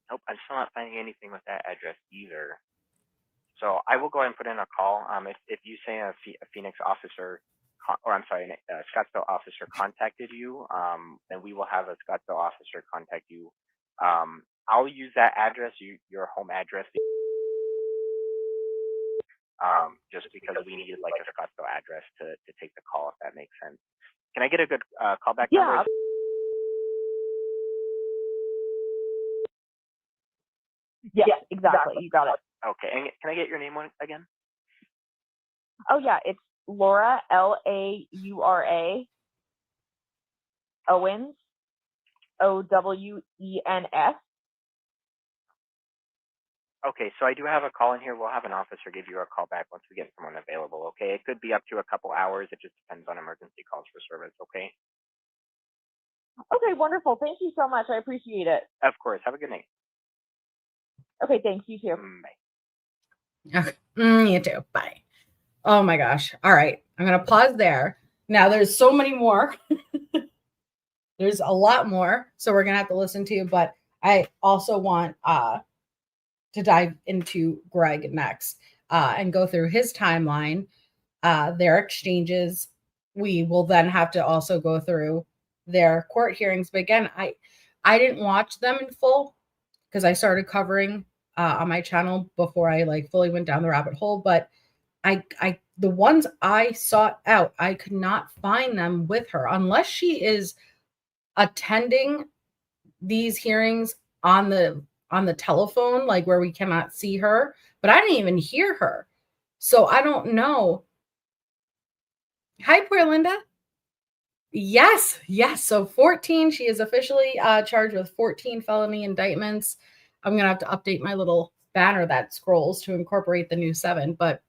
Nope, I'm still not finding anything with that address either. So I will go ahead and put in a call. If you say a Phoenix officer, or I'm sorry, a Scottsdale officer contacted you, then we will have a Scottsdale officer contact you. I'll use that address, your home address, just because we needed like a Scottsdale address to take the call, if that makes sense. Can I get a good callback number? Yeah, exactly. You got it. Okay, and can I get your name again? Oh yeah, it's Laura, Laura, Owens, Owens. Okay, so I do have a call in here. We'll have an officer give you a call back once we get someone available, okay? It could be up to a couple hours. It just depends on emergency calls for service, okay? Okay, wonderful. Thank you so much. I appreciate it. Of course. Have a good night. Okay, thanks. You too. Bye. Okay. You too. Bye. Oh my gosh. All right. I'm going to pause there. Now there's so many more. There's a lot more. So we're going to have to listen to, but I also want to dive into Greg next and go through his timeline, their exchanges. We will then have to also go through their court hearings. But again, I didn't watch them in full because I started covering on my channel before I like fully went down the rabbit hole. But I the ones I sought out, I could not find them with her unless she is attending these hearings on the telephone, like where we cannot see her. But I didn't even hear her, so I don't know. Hi, poor Linda. Yes. So 14. She is officially charged with 14 felony indictments. I'm gonna have to update my little banner that scrolls to incorporate the new 7, but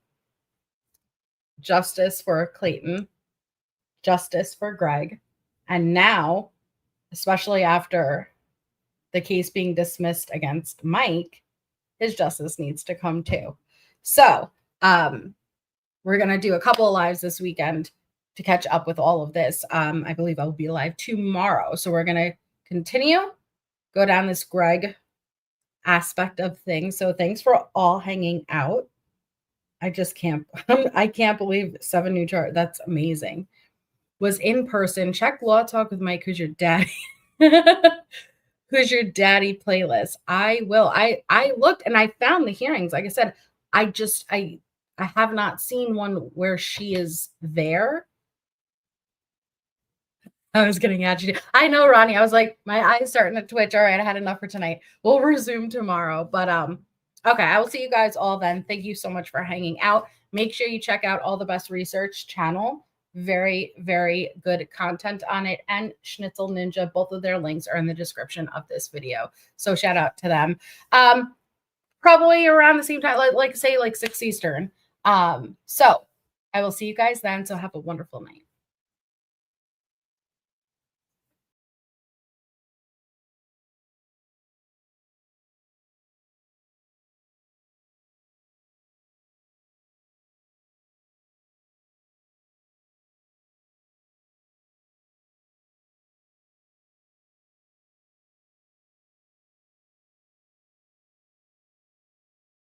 justice for Clayton, justice for Greg, and now, especially after the case being dismissed against Mike, his justice needs to come too. So we're going to do a couple of lives this weekend to catch up with all of this. I believe I'll be live tomorrow. So we're going to continue, go down this Greg aspect of things. So thanks for all hanging out. I just can't, I can't believe 7 new chart. That's amazing. Was in person. Check Law Talk with Mike, who's your daddy. Who's your daddy playlist. I will. I looked and I found the hearings. Like I said, I have not seen one where she is there. I was getting agitated. I know, Ronnie. I was like, my eyes starting to twitch. All right, I had enough for tonight. We'll resume tomorrow. But okay, I will see you guys all then. Thank you so much for hanging out. Make sure you check out All the Best Research channel. Very, very good content on it. And SchnitzelNinja, both of their links are in the description of this video. So shout out to them. Probably around the same time, like say like 6 Eastern. So I will see you guys then. So have a wonderful night.